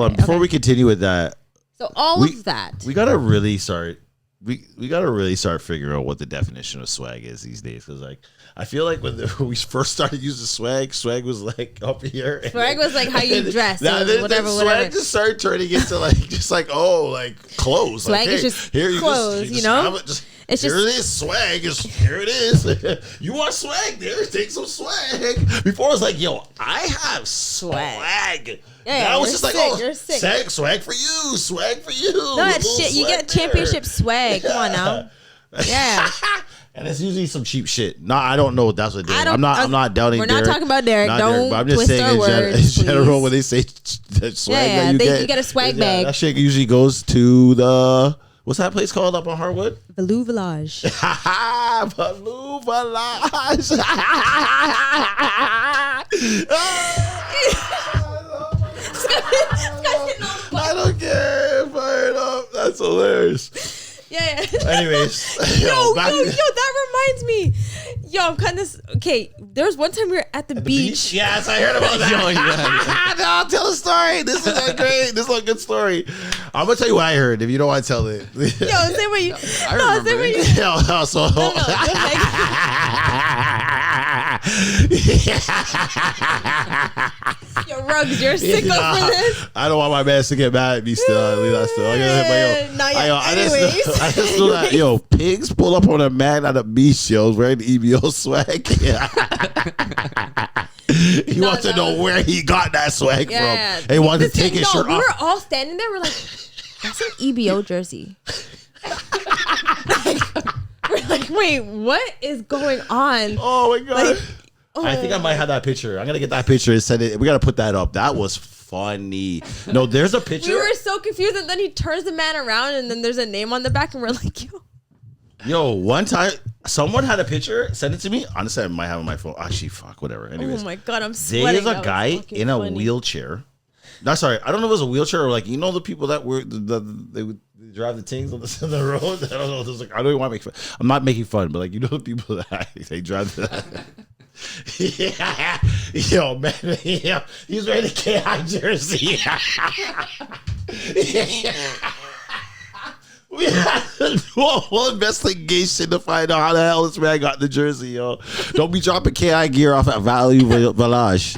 on. right. Before Okay. we continue with that, So all we- of that. we gotta really start. We gotta really start figuring out what the definition of swag is these days. Because like, I feel like when we first started using swag was like up here. And Swag was like how you dress. Now, It was whatever. Swag just started turning into like just like clothes. Swag like, is hey, just here you clothes, just you know? have it, It's here just- it is. Swag is here. It is. You want swag? There, take some swag. Before it was like, yo, I have swag. Yeah, now it's you're just like, sick, oh, you're sick. swag for you, swag for you. No, that's Little shit. You swag get there. championship swag. Come on now. Yeah. And it's usually some cheap shit. No, I don't know what that's what. I don't- I'm not doubting. We're not Derek. talking about Derek. Not Don't but I'm just twist saying our in, words, in general please. when they say that swag Yeah, that you get a swag bag. That shit usually goes to the what's that place called up on Harwood? Valou Village. Baloo Village. I don't care. Fire it up. That's hilarious. Yeah. Anyways, Yo, back to- that reminds me. Yo, I'm cutting this. Okay, there was one time we were at the beach. Yes, I heard about that. No, tell the story. This is a great. This is a good story. I'm gonna tell you what I heard. If you don't want to tell it, Yo, say what you. I remember say what you. it. no, so. Yo, Ruggs, you're sicko for this. I don't want my man to get mad at me still. Leave that still. I just know that yo, pigs pull up on a man at a beach, yo, wearing the EBO swag. He wants to know where he got that swag from. He wanted to take his shirt we off. were all standing there. We're like, that's an EBO jersey. We're like, wait, what is going on? Oh my god. Like, I think I might have that picture. I'm gonna get that picture and send it. We gotta put that up. That was funny. No, there's a picture. We were so confused, and then he turns the man around, and then there's a name on the back, and we're like, yo. Yo, one time someone had a picture, sent it to me. Honestly, I might have on my phone. Actually, fuck, whatever. Anyways, Oh my god, I'm sweating. there's a That was guy fucking in a funny. wheelchair. No, sorry, I don't know if it was a wheelchair or like the people that were they would drive the things on the road. I don't know. There's like I don't even want to make fun. I'm not making fun, but like the people that they drive the. Yeah, yo, man, yeah, he's wearing a KI jersey. We had a whole investigation to find out how the hell this man got the jersey, yo. Don't be dropping KI gear off at Value Village.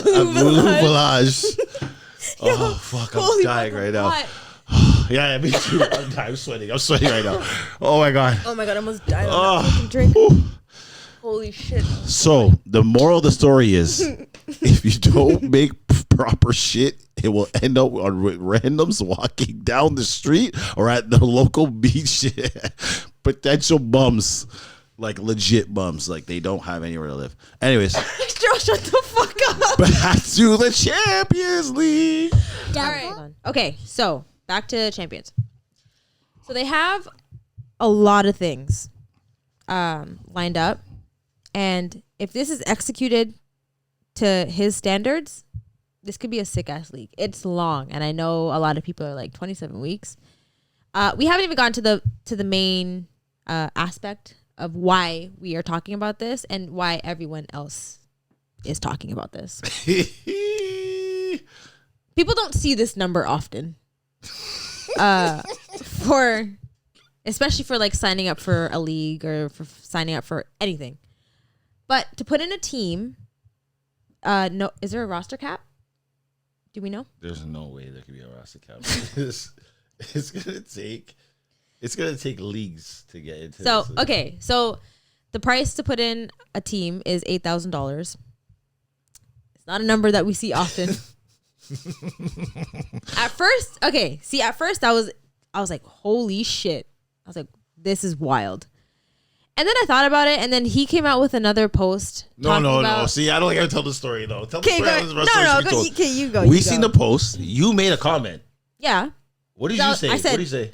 Village. Oh, fuck, I'm dying right now. Yeah, me too. I'm sweating. I'm sweating right now. Oh, my God. Oh my god, I almost died on that fucking drink. Holy shit. So, the moral of the story is if you don't make proper shit, it will end up on randoms walking down the street or at the local beach. Potential bums. Like legit bums. Like they don't have anywhere to live. Anyways. Joe, shut the fuck up. Back to the Champions League. Alright. Okay, so back to Champions. So they have a lot of things lined up. And if this is executed to his standards, this could be a sick ass league. It's long, and I know a lot of people are like 27 weeks. We haven't even gotten to the main aspect of why we are talking about this and why everyone else is talking about this. People don't see this number often. Especially for like signing up for a league or for signing up for anything. But to put in a team, no, is there a roster cap? Do we know? There's no way there could be a roster cap. It's gonna take leagues to get into. So this. okay, so the price to put in a team is $8,000. It's not a number that we see often. At first I was like, holy shit. I was like, this is wild. And then I thought about it, and then he came out with another post. No. See, I don't think I tell the story though. Tell the story. You go. We seen the post. You made a comment. Yeah. What did you say? I said, what did you say?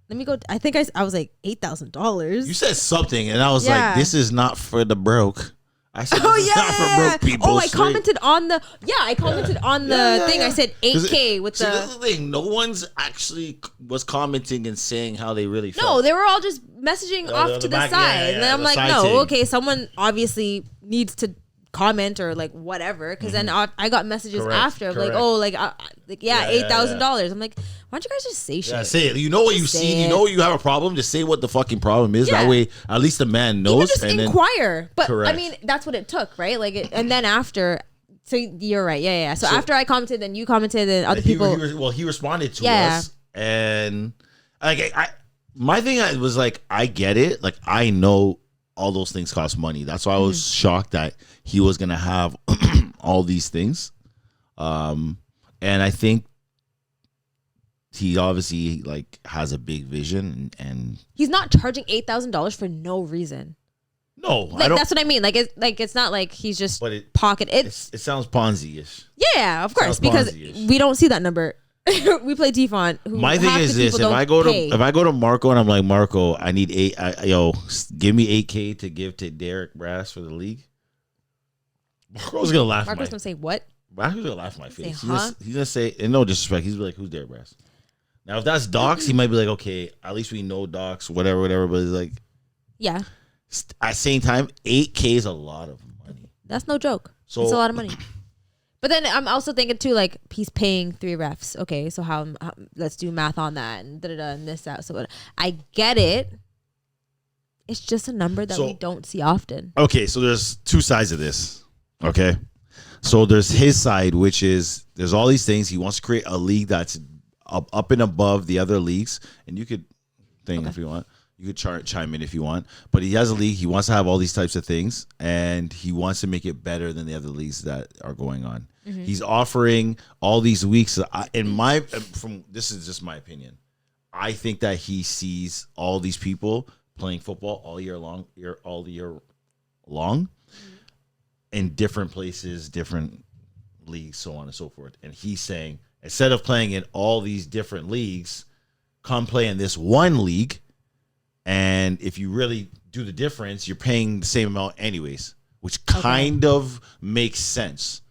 Let me go. I think I was like $8,000. You said something, and I was like, "This is not for the broke." I said, Oh "This is not for broke people." Oh, I commented on the thing. I said 8K with See, the. this is the thing. No one's actually was commenting and saying how they really felt. No, they were all just messaging off to the back, side, and then I'm the like, side no, thing. okay, someone obviously needs to comment or like whatever, because then I got messages Correct, after of like, correct. oh, like Yeah, $8,000. I'm like, why don't you guys just say shit? Yeah, say it. You know what you Say see. You it. know you have a problem. Just say what the fucking problem is. Yeah. That way, at least the man knows. Even just and inquire. But Correct. I mean, that's what it took, right? Like, and then after, so you're right, yeah. So after I commented, then you commented, and other people. He responded to Yeah. us, and like my thing was like, I get it. Like I know all those things cost money. That's why I was shocked that he was gonna have all these things. And I think he obviously like has a big vision, and He's not charging $8,000 for no reason. no, Like, I don't. that's what I mean. Like it's not like he's just But it it sounds Ponzi-ish. yeah, of course, sounds because Ponzi-ish. we don't see that number. We play Defont. My thing is this: if I go to Marco and I'm like, Marco, I need give me $8K to give to Derek Brass for the league. Marco's gonna laugh. Marco's gonna say what? Marco's gonna laugh in my face. Say, huh? He's gonna say, and no disrespect, he's gonna be like, who's Derek Brass? Now, if that's Dawks, he might be like, okay, at least we know Dawks, whatever. But it's like, Yeah, at the same time, $8K is a lot of money. that's no joke. So- It's a lot of money. But then I'm also thinking too, like he's paying 3 refs. Okay, so how let's do math on that and and this out. So I get it. It's just a number that So- we don't see often. Okay, so there's two sides of this. Okay, so there's his side, which is there's all these things. He wants to create a league that's up and above the other leagues, and you could if you want. You could chime in if you want, but he has a league. He wants to have all these types of things, and he wants to make it better than the other leagues that are going on. He's offering all these weeks. This is just my opinion. I think that he sees all these people playing football all year long, in different places, different leagues, so on and so forth. And he's saying, instead of playing in all these different leagues, come play in this one league And if you really do the difference, you're paying the same amount anyways, which kind of makes sense.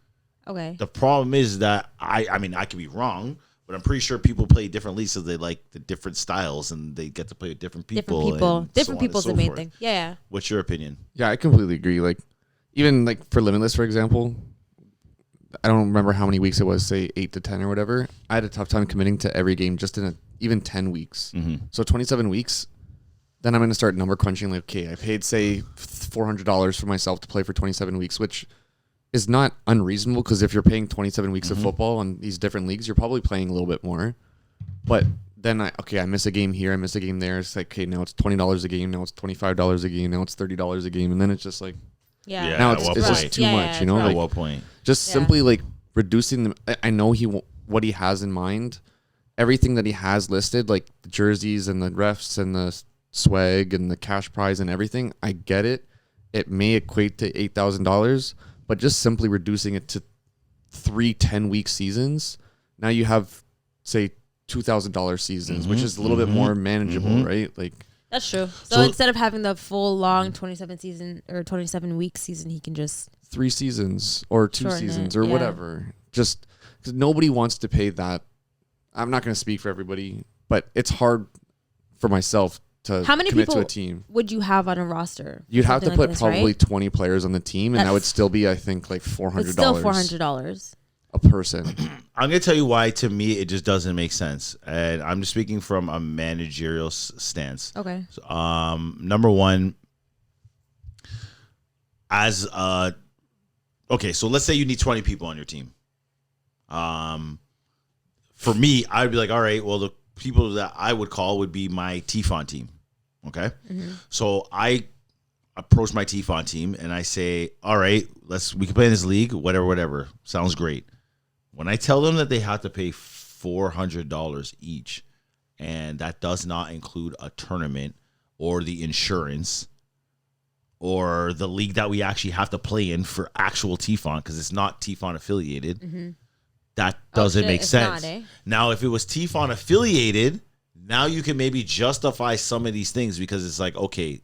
Okay. The problem is that I mean, I could be wrong, but I'm pretty sure people play different leagues so they like the different styles and they get to play with different people. Different people's the main thing. Yeah. What's your opinion? Yeah, I completely agree. Like, even like for Limitless, for example, I don't remember how many weeks it was, say 8 to 10 or whatever. I had a tough time committing to every game just in even 10 weeks. So 27 weeks. Then I'm going to start number crunching. Like, okay, I paid, say, $400 for myself to play for 27 weeks, which is not unreasonable because if you're paying 27 weeks of football on these different leagues, you're probably playing a little bit more. But then, I miss a game here, I miss a game there. It's like, okay, now it's $20 a game, now it's $25 a game, now it's $30 a game. And then it's just like, Yeah. now at it's what just point? too much, you know? At Like, what point? just simply like reducing them. I know what he has in mind, everything that he has listed, like the jerseys and the refs and the swag and the cash prize and everything. I get it. It may equate to $8,000, but just simply reducing it to 3 10-week seasons. Now you have, say, $2,000 seasons, which is a little bit more manageable, right? Like, That's true. So instead of having the full long 27 week season, he can just 3 seasons or 2 shorten seasons it, or yeah. whatever. Just because nobody wants to pay that. I'm not going to speak for everybody, but it's hard for myself to How many commit people to a team. would you have on a roster? You'd have to Something put like this, probably right? 20 players on the team, and that would still be, I think, like $400. It's still $400. A person. I'm going to tell you why, to me, it just doesn't make sense. And I'm just speaking from a managerial stance. Okay. So, number one, okay, so let's say you need 20 people on your team. For me, I'd be like, all right, well, the people that I would call would be my TFON team. Okay. So I approach my TFON team and I say, all right, we can play in this league, whatever. Sounds great. When I tell them that they have to pay $400 each, and that does not include a tournament or the insurance or the league that we actually have to play in for actual TFON, because it's not TFON affiliated, that doesn't make sense. Not, eh? Now, if it was TFON affiliated, now you can maybe justify some of these things, because it's like, okay,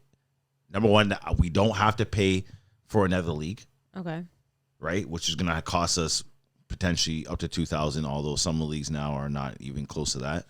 number one, we don't have to pay for another league, Okay. right? Which is going to cost us potentially up to $2,000, although some leagues now are not even close to that.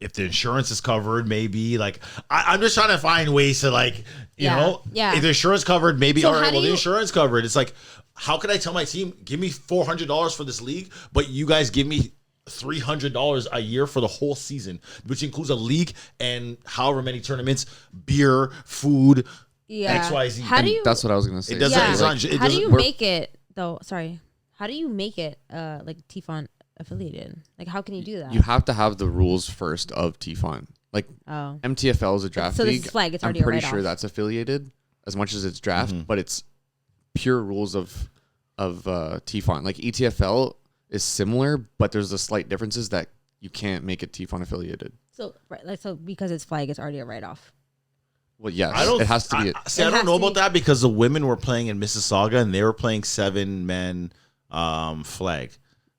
If the insurance is covered, maybe like I'm just trying to find ways to, like, you know, if the insurance covered, maybe, So all right, how well, do the you- insurance covered. It's like, how can I tell my team, give me $400 for this league, but you guys give me $300 a year for the whole season, which includes a league and however many tournaments, beer, food, Yeah. XYZ. How do you? That's what I was going to say. It doesn't- Yeah. it's not- it How do doesn't- you we're- make it though? Sorry. How do you make it like TFON affiliated? Like, how can you do that? You have to have the rules first of TFON. Like, Oh. MTFL is a draft So this league. is flag, it's I'm already a pretty sure write-off. that's affiliated as much as it's draft, but it's pure rules of TFON. Like, ETFL is similar, but there's the slight differences that you can't make it TFON affiliated. So because it's flag, it's already a write off. Well, yes, I don't. it has to be. I It don't has know to about be- that, because the women were playing in Mississauga and they were playing 7-man flag.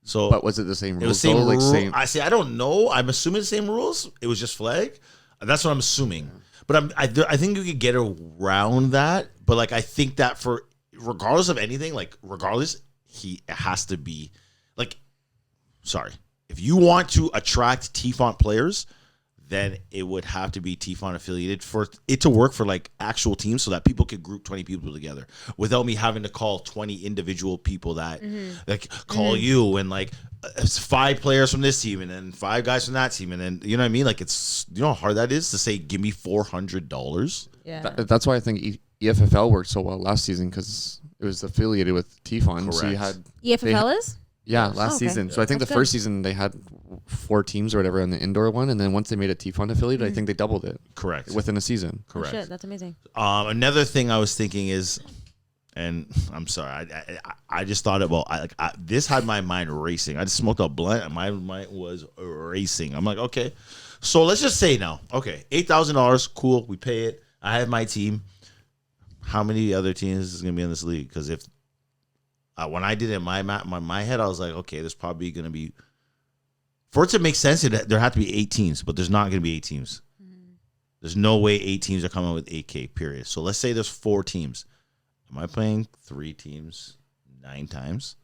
So, But was it the same rules? it was same though? rule. Like, same. I say I don't know. I'm assuming the same rules. It was just flag. That's what I'm assuming. But I think you could get around that. But like, I think that for regardless of anything, like regardless, it has to be like. Sorry, if you want to attract TFON players, then it would have to be TFON affiliated for it to work for like actual teams, so that people could group 20 people together without me having to call 20 individual people that like call you, and like it's 5 players from this team and then 5 guys from that team, and then, you know what I mean? Like, it's, you know how hard that is to say, give me $400. Yeah. That's why I think EFFL worked so well last season, because it was affiliated with TFON. So you Correct. had EFFL is? last okay. season. So I think That's the first season they had 4 teams or whatever on the indoor one, and then once they made a TFON affiliate, I think they doubled it Correct. within a season. Oh, Correct. shit, that's amazing. Another thing I was thinking is, and I'm sorry, I just thought about, this had my mind racing. I just smoked a blunt and my mind was racing. I'm like, okay, so let's just say now, okay, $8,000, cool, we pay it. I have my team. How many other teams is going to be in this league? Because if when I did it in my head, I was like, okay, there's probably going to be For it to make sense, there have to be 8 teams, but there's not going to be 8 teams. There's no way 8 teams are coming with 8K, period. So let's say there's 4 teams. Am I playing 3 teams 9 times?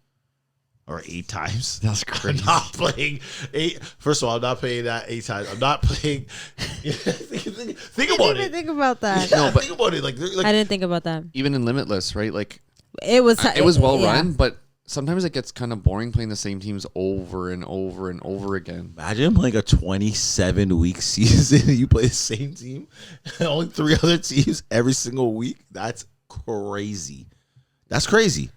Or 8 times? That's crazy. I'm not playing 8. First of all, I'm not playing that 8 times. I'm not playing. think about it. Think about that. Yeah, think about it. Like I didn't think about that. Even in Limitless, right? Like It was well run, but sometimes it gets kind of boring playing the same teams over and over and over again. Imagine playing a 27-week season and you play the same team, only 3 other teams every single week. That's crazy. That's crazy.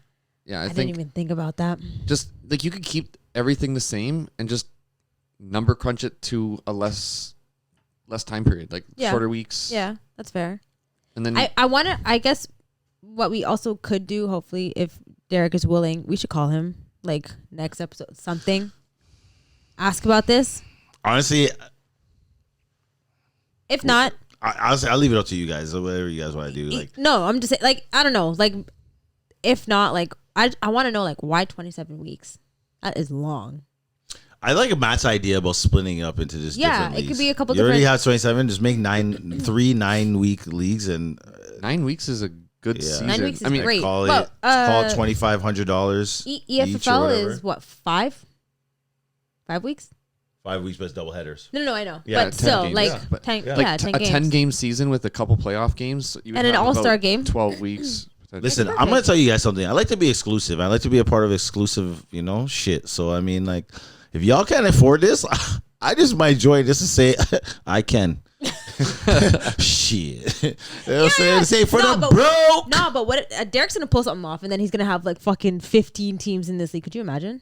Yeah, I think didn't even think about that. just like you could keep everything the same and just number crunch it to a less time period, like shorter weeks. Yeah, that's fair. And then I guess what we also could do, hopefully, if Derek is willing, we should call him like next episode, something. Ask about this. Honestly, If not, I'll leave it up to you guys. Whatever you guys want to do. Like, no, I'm just saying, like, I don't know. Like, if not, like, I want to know, like, why 27 weeks? That is long. I like Matt's idea about splitting it up into just different leagues. It could be a couple You already different. have 27. Just make 3 9-week leagues and 9 weeks is a good season. 9 weeks is I mean, great. call Well, it $2,500 each or ETFL whatever. is what, 5 weeks? 5 weeks, but it's double headers. No, I know. Yeah, But 10 still, games. like, Yeah, but 10, yeah. yeah, like 10 a games. 10-game season with a couple playoff games. You would And an have all-star about game. 12 weeks. Listen, Perfect. I'm going to tell you guys something. I like to be exclusive. I like to be a part of exclusive, shit. So, I mean, like, if y'all can't afford this, I just might join just to say I can. Shit. You know what I'm saying? Say for the broke. No, but what Derek's gonna pull something off, and then he's gonna have like fucking 15 teams in this league. Could you imagine?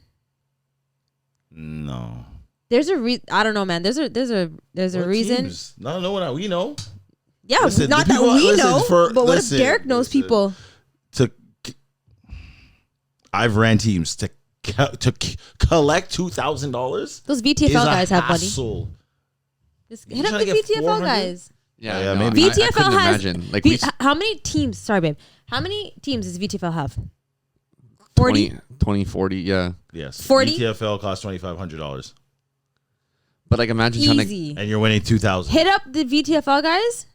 No. There's a I don't know, man. There's a What reason. teams? No, we know. Yeah, Listen, not the that people- we listen, know. for- but what listen, if Derek knows listen. people? I've ran teams to collect $2,000. Those VTFL guys have money. money. Just hit up trying the to get VTFL 400? guys. Yeah, Yeah, no, maybe. I VTFL couldn't has imagine. Like how many teams? Sorry, babe. How many teams does VTFL have? 40. 20, 40, yeah. Yes. 40? VTFL costs $2,500, But like imagine trying to Easy. and you're winning $2,000. Hit up the VTFL guys,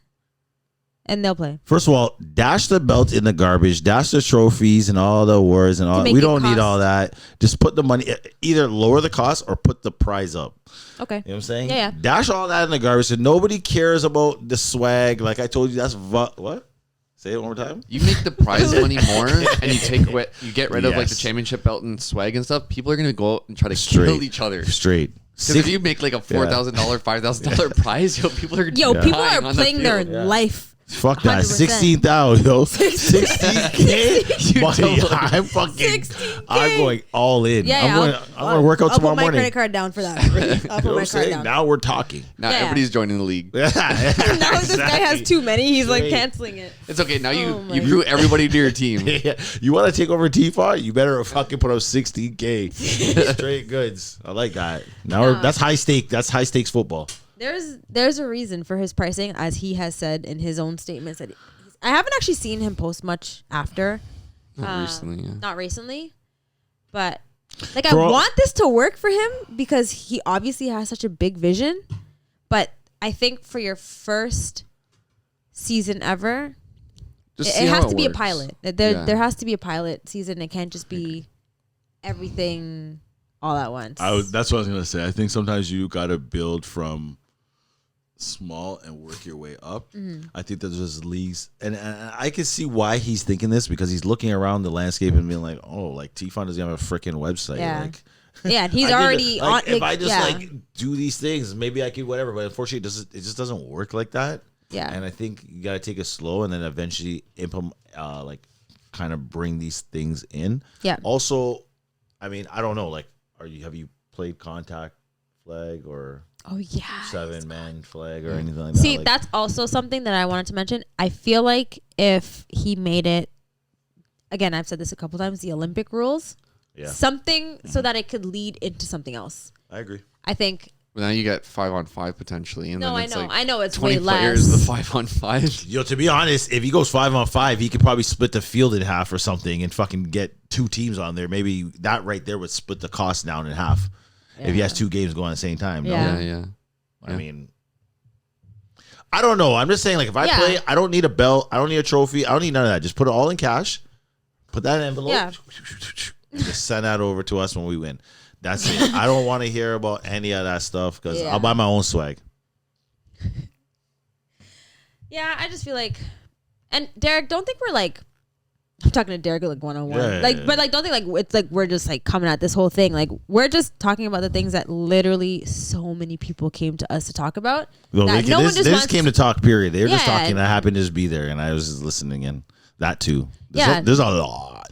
and they'll play. First of all, dash the belt in the garbage, dash the trophies and all the awards and all. make We it don't need cost- all that. Just put the money, either lower the cost or put the prize up. Okay. You know what I'm saying? Yeah. Dash all that in the garbage. So nobody cares about the swag. Like I told you, that's what? Say it one more time. you make the prize money more and you get rid of like the Yes. championship belt and swag and stuff. People are gonna go out and try to Straight. kill each other. Straight. Because if you make like a $4,000, $5,000 prize, people are Yo, people dying are on the playing their field. life. Fuck that. 100%. 16,000, yo. 16K. You Money. totally- I'm fucking. 16K. I'm going all in. Yeah, I'm going to work out I'll tomorrow put my morning. credit card down for that. I'll You put know what my I'm card saying? down. Now we're talking. Now Yeah. everybody's joining the league. Now this guy has too many. He's like Straight. canceling it. It's okay. Now Oh my you grew everybody to your team. Yeah. You want to take over T-Far? You better fucking put up 16K. Straight goods. I like that. Now that's high stake. That's high stakes football. There's a reason for his pricing, as he has said in his own statements. That I haven't actually seen him post much after. Not recently, yeah. Not recently, but like For I all- want this to work for him because he obviously has such a big vision. But I think for your first season ever, Just it see how has to be a works. pilot. Yeah. There has to be a pilot season. It can't just be everything all at once. That's what I was gonna say. I think sometimes you gotta build from small and work your way up. I think that there's leagues, And I can see why he's thinking this because he's looking around the landscape and being like, oh, like T-Fun doesn't have a freaking website. Yeah. Like, Yeah, and he's I think already that, like, on. if I just yeah. like do these things, maybe I could whatever. But unfortunately, it just doesn't work like that. Yeah. And I think you got to take it slow and then eventually implement, kind of bring these things in. Yeah. Also, I mean, I don't know. Like, have you played contact flag or Oh yeah. 7-man flag or anything like that? See, Like, that's also something that I wanted to mention. I feel like if he made it, again, I've said this a couple times, the Olympic rules, yeah, something so that it could lead into something else. I agree. I think. But now you get 5-on-5 potentially, and No, then I it's know. like I know it's 20 way players, less. the 5-on-5. Yo, to be honest, if he goes 5-on-5, he could probably split the field in half or something and fucking get 2 teams on there. Maybe that right there would split the cost down in half. if he has 2 games going at the same time. Yeah. No? Yeah. I mean, I don't know. I'm just saying, like, if I play, I don't need a belt. I don't need a trophy. I don't need none of that. Just put it all in cash. Put that in an envelope. Yeah. And just send that over to us when we win. That's it. I don't want to hear about any of that stuff because I'll buy my own swag. Yeah, I just feel like, and Derek, don't think we're like, I'm talking to Derek like one-on-one. But like, don't think like it's like we're just like coming at this whole thing. Like, we're just talking about the things that literally so many people came to us to talk about. Well, that they just came to talk, period. They were just talking. I happened to just be there and I was just listening in. That too. There's a lot.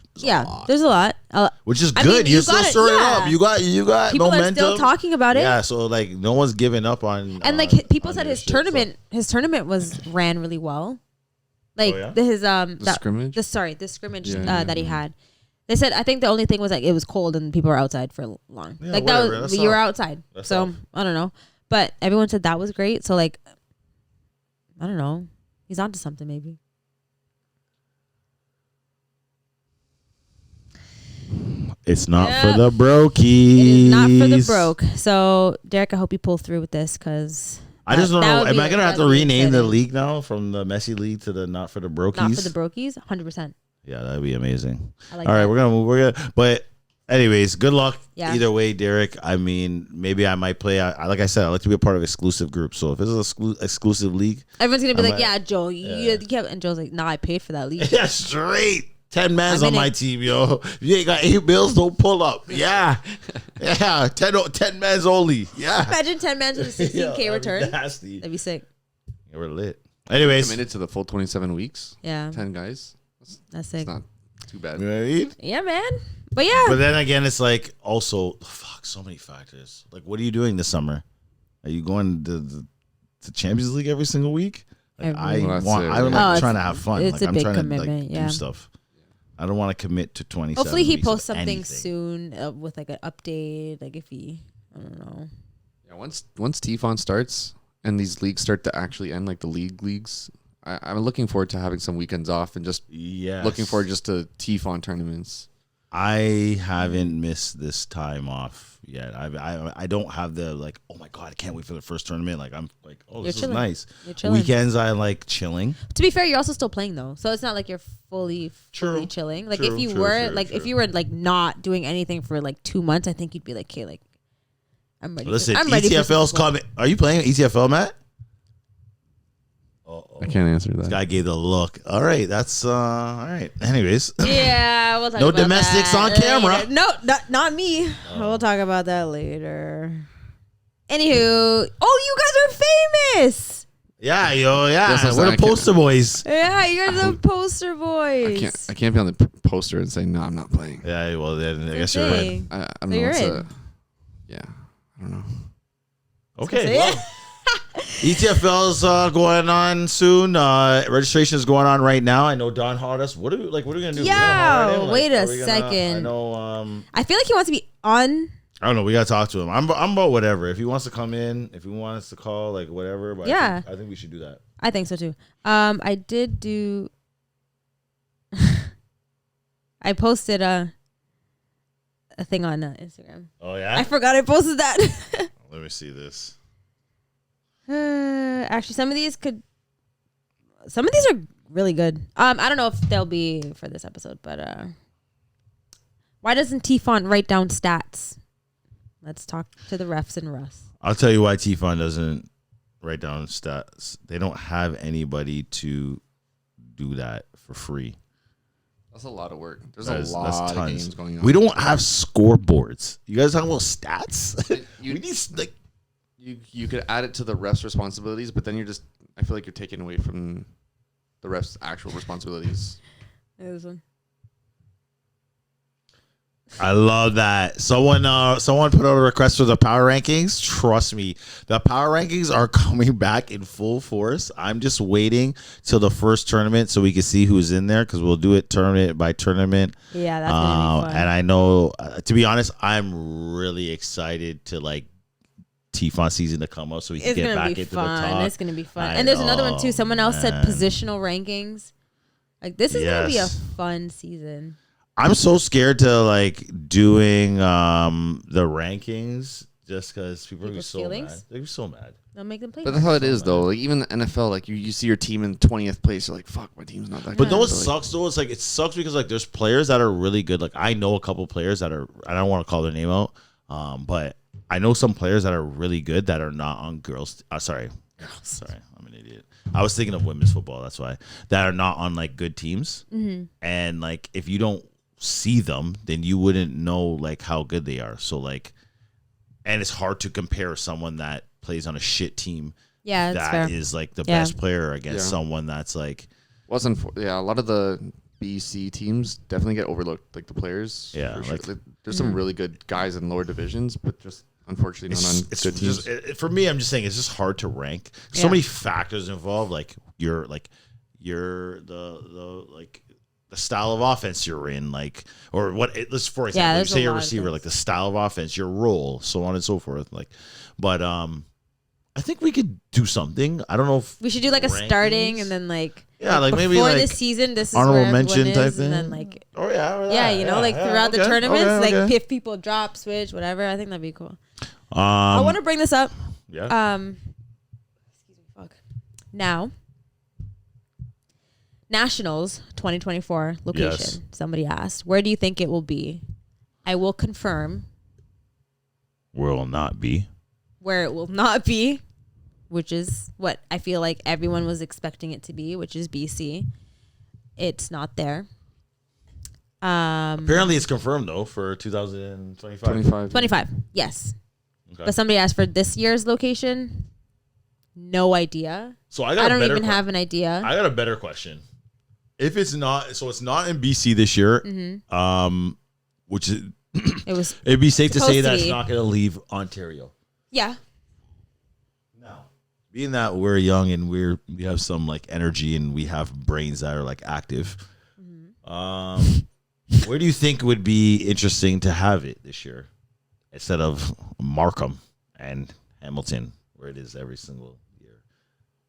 There's a lot. Which is good. You're still stirring up. You got people momentum. People are still talking about it. Yeah, so like no one's giving up on. And like people said his tournament ran really well. Like his scrimmage. This scrimmage that he had. They said I think the only thing was like it was cold and people were outside for long. Yeah, like whatever. that was you were outside. So I don't know. But everyone said that was great. So like I don't know. He's onto something maybe. It's not for the brokies. It is not for the broke. So Derek, I hope you pull through with this because I just don't know. Am I gonna have to rename the league now from the Messi League to the Not for the Brokies? Not for the Brokies, 100%. Yeah, that'd be amazing. I like All right, that. we're gonna. But anyways, good luck. Yeah. Either way, Derek. I mean, maybe I might play. Like I said, I like to be a part of exclusive groups. So if it's an exclusive league, everyone's gonna be like, "Yeah, Joe, you can't." And Joe's like, "Nah, I paid for that league." Yeah, straight. 10 mans on my team, yo. If you ain't got 8 bills, don't pull up. Yeah. 10 mans only. Yeah. Imagine 10 mans with a 16K return. Nasty. That'd be sick. Yeah, we're lit. Anyways. Committed to the full 27 weeks. Yeah. 10 guys. That's sick. It's not too bad. You know what I mean? Yeah, man. But yeah. But then again, it's like also, so many factors. Like, what are you doing this summer? Are you going to the Champions League every single week? Like, I'm trying to have fun. It's like, a big I'm trying commitment, to do stuff. I don't want to commit to 27 Hopefully he weeks posts of something anything. soon with like an update. Like if he, I don't know. Yeah, once TFON starts and these leagues start to actually end, like the leagues, I'm looking forward to having some weekends off and just looking forward just to TFON tournaments. I haven't missed this time off yet. I don't have the like, oh my God, I can't wait for the first tournament. Like I'm like, oh, this is nice. You're chilling. Weekends I like chilling. To be fair, you're also still playing though, so it's not like you're fully chilling. Like if you were like not doing anything for like 2 months, I think you'd be like, okay, like I'm ready. Listen, I'm ready ETFL's coming. Are you playing ETFL, Matt? I can't answer that. This guy gave the look. All right, that's all right. Anyways, yeah, we'll talk no about domestics that on camera. later. No, not me. We'll talk about that later. Anywho, you guys are famous. Yeah, yo, Yes, we're the poster boys. Yeah, you guys are the poster boys. I can't be on the poster and say no, I'm not playing. Yeah, well then I guess you're right. I don't know. You're It's in. Yeah, I don't know. Okay. Well, ETFL's going on soon. Registration is going on right now. I know Don Hard us. What are we gonna do? Yeah, wait a second. I know. I feel like he wants to be on. I don't know. We gotta talk to him. I'm about whatever. If he wants to come in, if he wants to call, like whatever. But Yeah. I think we should do that. I think so too. I did do. I posted a thing on Instagram. Oh yeah. I forgot I posted that. Let me see this. Actually, some of these are really good. I don't know if they'll be for this episode, but why doesn't T-Font write down stats? Let's talk to the refs and Russ. I'll tell you why T-Fon doesn't write down stats. They don't have anybody to do that for free. That's a lot of work. There's a lot of games going on. We don't have scoreboards. You guys talking about stats? You- we need like You could add it to the refs' responsibilities, but then I feel like you're taking away from the refs' actual responsibilities. This one. I love that. Someone put out a request for the power rankings. Trust me, the power rankings are coming back in full force. I'm just waiting till the first tournament so we can see who's in there because we'll do it tournament by tournament. Yeah, that's gonna be fun. And I know, to be honest, I'm really excited to like T-Fon season to come up so we can get back into the top. It's gonna be fun. And there's another one too. Someone else said positional rankings. Like this is gonna be a fun season. I'm so scared to like doing the rankings just because people are gonna be People's so feelings? mad. They're gonna be so mad. They'll make them play. But that's how it is, man. though. Like even the NFL, like you see your team in 20th place, you're like, fuck, my team's not that. But good. no, what So, like, sucks though. It's like it sucks because like there's players that are really good. Like I know a couple players that are. I don't want to call their name out, but I know some players that are really good that are not on girls. Sorry, I'm an idiot. I was thinking of women's football. That's why that are not on like good teams. And like if you don't see them, then you wouldn't know like how good they are. So like, and it's hard to compare someone that plays on a shit team. Yeah, that's That fair. is like the Yeah. best player against Yeah. someone that's like. a lot of the BC teams definitely get overlooked, like the players. Yeah, for sure. like- There's some really good guys in lower divisions, but just unfortunately not on It's good teams. just for me. I'm just saying it's just hard to rank. So Yeah. many factors involved. Like you're the style of offense you're in, like or what. Let's for example, you there's say a you're a lot of receiver, things. like the style of offense, your role, so on and so forth. Like, but I think we could do something. I don't know if We should do like a rankings? starting and then like like maybe before like this season, this is honorable where everyone mention is, type and thing. then like yeah, you know, like throughout the okay, tournaments, okay. like if people drop, switch, whatever. I think that'd be cool. I want to bring this up. yeah. Excuse me, fuck. Now, Nationals 2024 location. Yes. Somebody asked, where do you think it will be? I will confirm Will not be. where it will not be, which is what I feel like everyone was expecting it to be, which is BC. It's not there. Apparently, it's confirmed though for 2025. 25. 25, yes. Okay. But somebody asked for this year's location. No idea. So I got I a don't better even have an idea. I got a better question. If it's not, so it's not in BC this year, which is, It was, it'd be safe to say Supposed to that it's be. not going to leave Ontario. yeah. Now, being that we're young and we have some like energy and we have brains that are like active, where do you think would be interesting to have it this year instead of Markham and Hamilton, where it is every single year?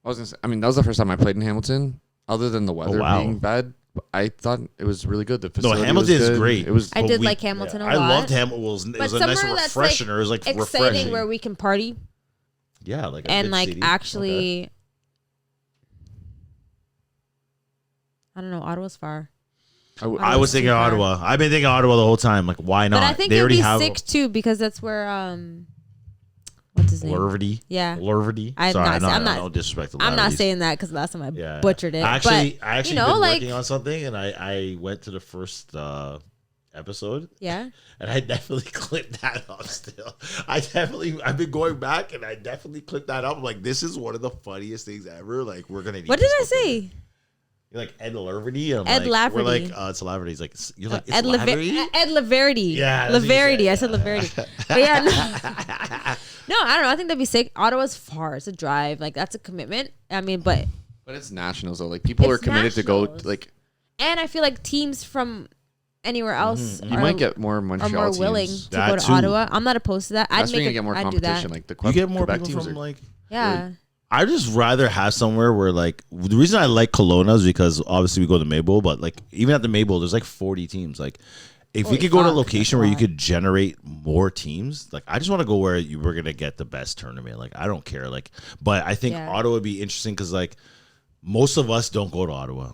I was gonna say, I mean, that was the first time I played in Hamilton. Other than the weather wow. being bad, I thought it was really good. The No, facility Hamilton was is good. great. It was. I But did like Hamilton a lot. I loved Hamilton. It was But a nice somewhere that's, like, refreshener. It was like Exciting refreshing. where we can party Yeah, like a and big like city. actually, Okay. I don't know. Ottawa's far. I was Ottawa's thinking too far. Ottawa. I've been thinking Ottawa the whole time. Like, why not? But I think they it'd already be have sick too because that's where what's his name? Lurvedy. Yeah. Lurvedy. I'm Sorry, not- I'm not- no disrespect to I'm not Lurvedy's. saying that because last time I Yeah. butchered it. I actually you know, been like working on something, and I went to the first episode, yeah. and I definitely clipped that up. Still, I've been going back, and I definitely clipped that up. I'm like, this is one of the funniest things ever. Like, we're gonna. Need What did this I for- say? You're like Ed Laverty. I'm Ed like, We're Laverty. like, it's Laverty. He's like, you're like, it's Ed Laverty? Laverty. Yeah, that's what you Laverty. said, I said Laverty. But yeah, no, I don't know. I think that'd be sick. Ottawa's far. It's a drive. Like that's a commitment. I mean, but But it's nationals though. Like people are It's committed to go. nationals. Like and I feel like teams from anywhere else you are, might get more are Montreal more teams. willing to That go to too. Ottawa. I'm not opposed to that. That's I'd where you make get more I'd do that. competition. Like the You get more Quebec people teams from are. like. Yeah. I just rather have somewhere where like the reason I like Kelowna is because obviously we go to Maybowl, but like even at the Maybowl, there's like 40 teams. Like if we Holy could go to a fuck, location that's where a you lot. could generate more teams, like I just want to go where we're gonna get the best tournament. Like I don't care. Like, but I think Yeah. Ottawa would be interesting because like most of us don't go to Ottawa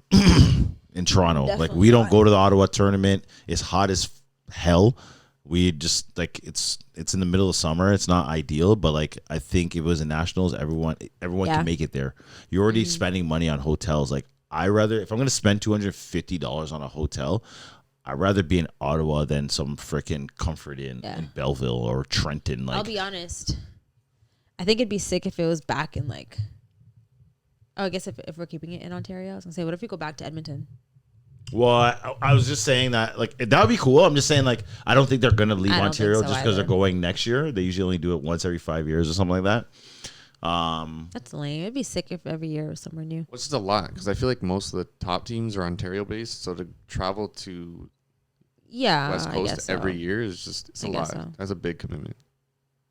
in Toronto. Like Definitely we don't not. go to the Ottawa tournament. It's hot as hell. We just like it's in the middle of summer. It's not ideal, but like I think if it was in nationals, everyone Yeah. can make it there. You're already spending money on hotels. Like I rather if I'm gonna spend $250 on a hotel, I'd rather be in Ottawa than some freaking Comfort Inn Yeah. in Belleville or Trenton. Like I'll be honest. I think it'd be sick if it was back in like. Oh, I guess if we're keeping it in Ontario, I was gonna say, what if we go back to Edmonton? well, I was just saying that like that would be cool. I'm just saying like I don't think they're gonna leave I don't Ontario think so just because they're either. going next year. They usually only do it once every 5 years or something like that. That's lame. It'd be sick if every year was somewhere new. Which is a lot because I feel like most of the top teams are Ontario based. So to travel to Yeah, West I Coast guess so. every year is just it's I a guess lot. so. That's a big commitment.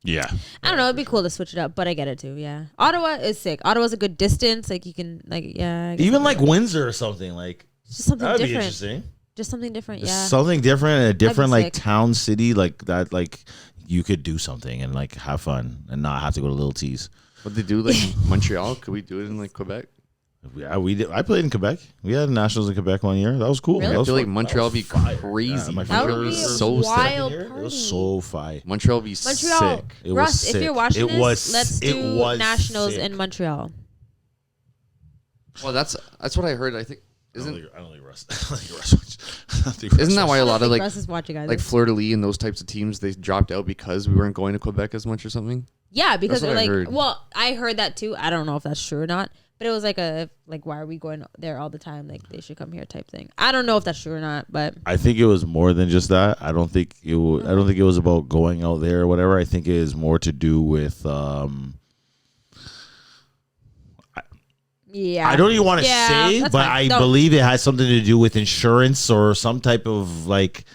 Yeah. I don't know. It'd be cool to switch it up, but I get it too. Yeah, Ottawa is sick. Ottawa's a good distance. Like you can, like, yeah. I guess Even I like get it. Windsor or something like It's just something that'd be different. interesting. Just something different. Just Yeah. something different, a different like sick. town, city like that. Like you could do something and like have fun and not have to go to Little T's. What they do like Montreal? Could we do it in like Quebec? Yeah, we did. I played in Quebec. We had nationals in Quebec one year. That was cool. Really? That I was feel like fun. Montreal would be crazy. Yeah, my That would Montreal be was a so sick. wild It was party. so fire. Montreal would be Montreal. sick. It was Russ, if sick. you're watching It this, was- let's it do was nationals sick. in Montreal. Well, that's what I heard. I think I isn't don't think Russ. I don't think Russ. I don't think Russ isn't that why a lot of like Russ is watching either. like Fleur de Lis and those types of teams they dropped out because we weren't going to Quebec as much or something? Yeah, because That's they're what I like, heard. well, I heard that too. I don't know if that's true or not, but it was like why are we going there all the time? Like they should come here type thing. I don't know if that's true or not, but I think it was more than just that. I don't think it. I don't think it was about going out there or whatever. I think it is more to do with. yeah, I don't even want to Yeah, say, that's but fine. I No. believe it has something to do with insurance or some type of like.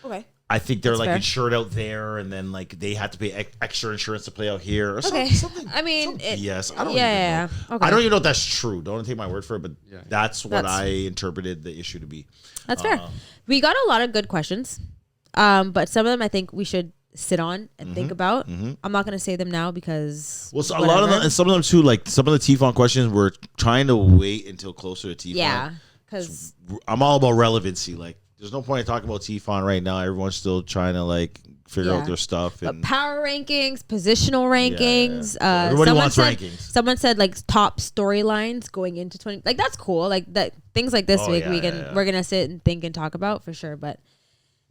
Okay. I think they're That's like fair. insured out there, and then like they had to pay extra insurance to play out here. Or Okay. something. I mean, some it- BS. I don't yeah, even know. okay. I don't even know if that's true. Don't take my word for it, but Yeah. that's what That's- I interpreted the issue to be. That's fair. We got a lot of good questions, but some of them I think we should sit on and think about. I'm not gonna say them now because Well, so a lot of them, and some of them too, like some of the T-Fon questions, we're trying to wait until closer to T-Fon. yeah, because I'm all about relevancy. Like, there's no point in talking about T-Fon right now. Everyone's still trying to like figure Yeah. out their stuff. but And power rankings, positional rankings. Yeah. Everybody someone wants said, rankings. Someone said like top storylines going into 20. Like that's cool. Like that things like this Oh, week yeah, yeah. we're gonna sit and think and talk about for sure. But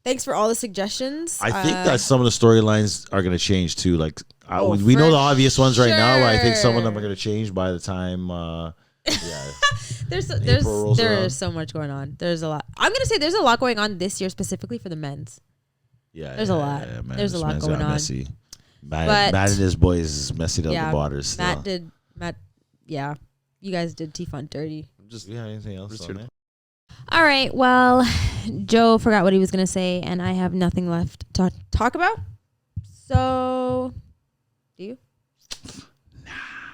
thanks for all the suggestions. I think that some of the storylines are going to change too. Like, Oh, we know for the obvious ones right now, but I think some of them sure. are going to change by the time. there's April rolls around. there's so much going on. There's a lot. I'm gonna say there's a lot going on this year specifically for the men's. Yeah, There's a lot. Man, There's a this lot man's going got on. Messy. But- Matt and his boys messing up the waters. Still. Matt. Yeah, you guys did T-Fon dirty. Just Yeah, anything else? Just on here to there? All right. Well, Joe forgot what he was going to say, and I have nothing left to talk about. So, do you?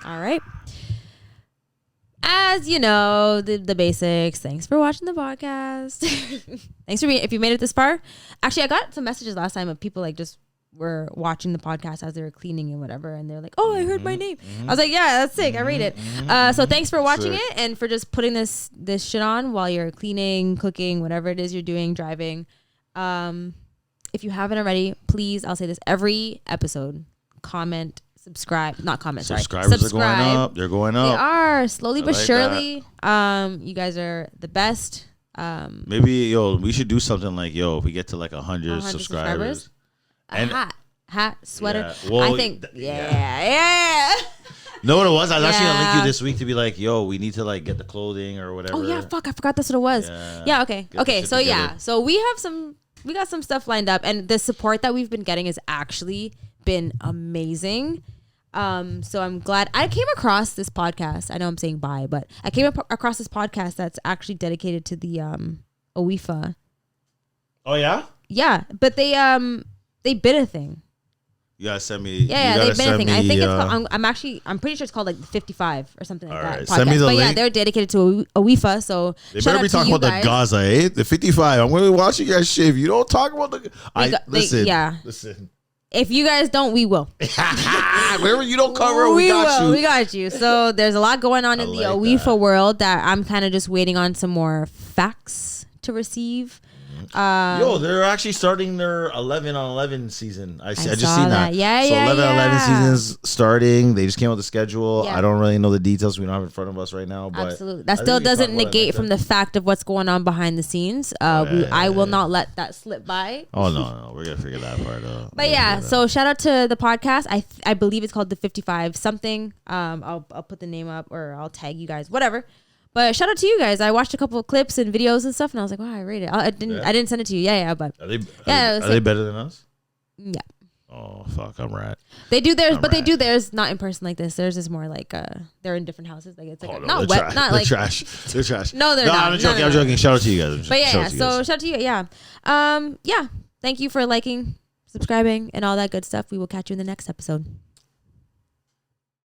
All right. As you know, the basics. Thanks for watching the podcast. Thanks for being. If you made it this far, actually, I got some messages last time of people like just were watching the podcast as they were cleaning and whatever, and they're like, "Oh, I heard my name." I was like, "Yeah, that's sick. I read it." So thanks for watching Sick. it and for just putting this shit on while you're cleaning, cooking, whatever it is you're doing, driving. If you haven't already, please, I'll say this every episode: comment, subscribe, not comment. Subscribers are going up. They're going They up. are slowly I but like surely. You guys are the best. Maybe we should do something like if we get to like 100 100 subscribers. A And- hat, sweater. Yeah. Well, I think, yeah. yeah. No, what it was? I was actually gonna link Yeah. you this week to be like, we need to like get the clothing or whatever. Oh yeah, fuck! I forgot that's what it was. Yeah. Yeah. Okay. Get Okay. the shit So yeah. together. So we got some stuff lined up, and the support that we've been getting has actually been amazing. So I'm glad I came across this podcast. I know I'm saying bye, but I came across this podcast that's actually dedicated to the OIFA. Oh yeah. Yeah, but they bid a thing. You gotta send me. Yeah, you they gotta bid a send thing. me, I think it's called, I'm pretty sure it's called like the 55 or something like All that. right, send me podcast. the But yeah, link. they're dedicated to OIFA. So They shout better out be to talking you about guys. the Gaza, The 55. I'm gonna be watching that shit. If you don't talk about the, listen. yeah. Listen. If you guys don't, we will. Wherever you don't cover, we got you. We got you. So there's a lot going on in the like OIFA that. world that I'm kind of just waiting on some more facts to receive. They're actually starting their 11 on 11 season. I just saw seen that. that. Yeah, so yeah, 11 on 11 yeah. seasons starting. They just came out with the schedule. Yeah. I don't really know the details. We don't have it in front of us right now. But Absolutely. I That think still we can talk doesn't about it negate next from time. the fact of what's going on behind the scenes. I will not let that slip by. Oh no, we're gonna figure that part out. But yeah, so shout out to the podcast. I believe it's called the 55 something. I'll put the name up or I'll tag you guys, whatever. But shout out to you guys. I watched a couple of clips and videos and stuff, and I was like, wow, I rate it. I didn't send it to you. Yeah, but Are they? Yeah, Are it's they like- better than us? yeah, Oh fuck, I'm right. they do theirs, I'm but they right. do theirs not in person like this. Theirs is more like they're in different houses. Like it's like Oh, no, not they're wet, trash. not They're like. trash. They're trash. No, they're not. I'm joking. No, I'm no. joking. Shout out to you guys. But yeah, Shout out to you so guys. shout out to you. Yeah, yeah. Thank you for liking, subscribing, and all that good stuff. We will catch you in the next episode.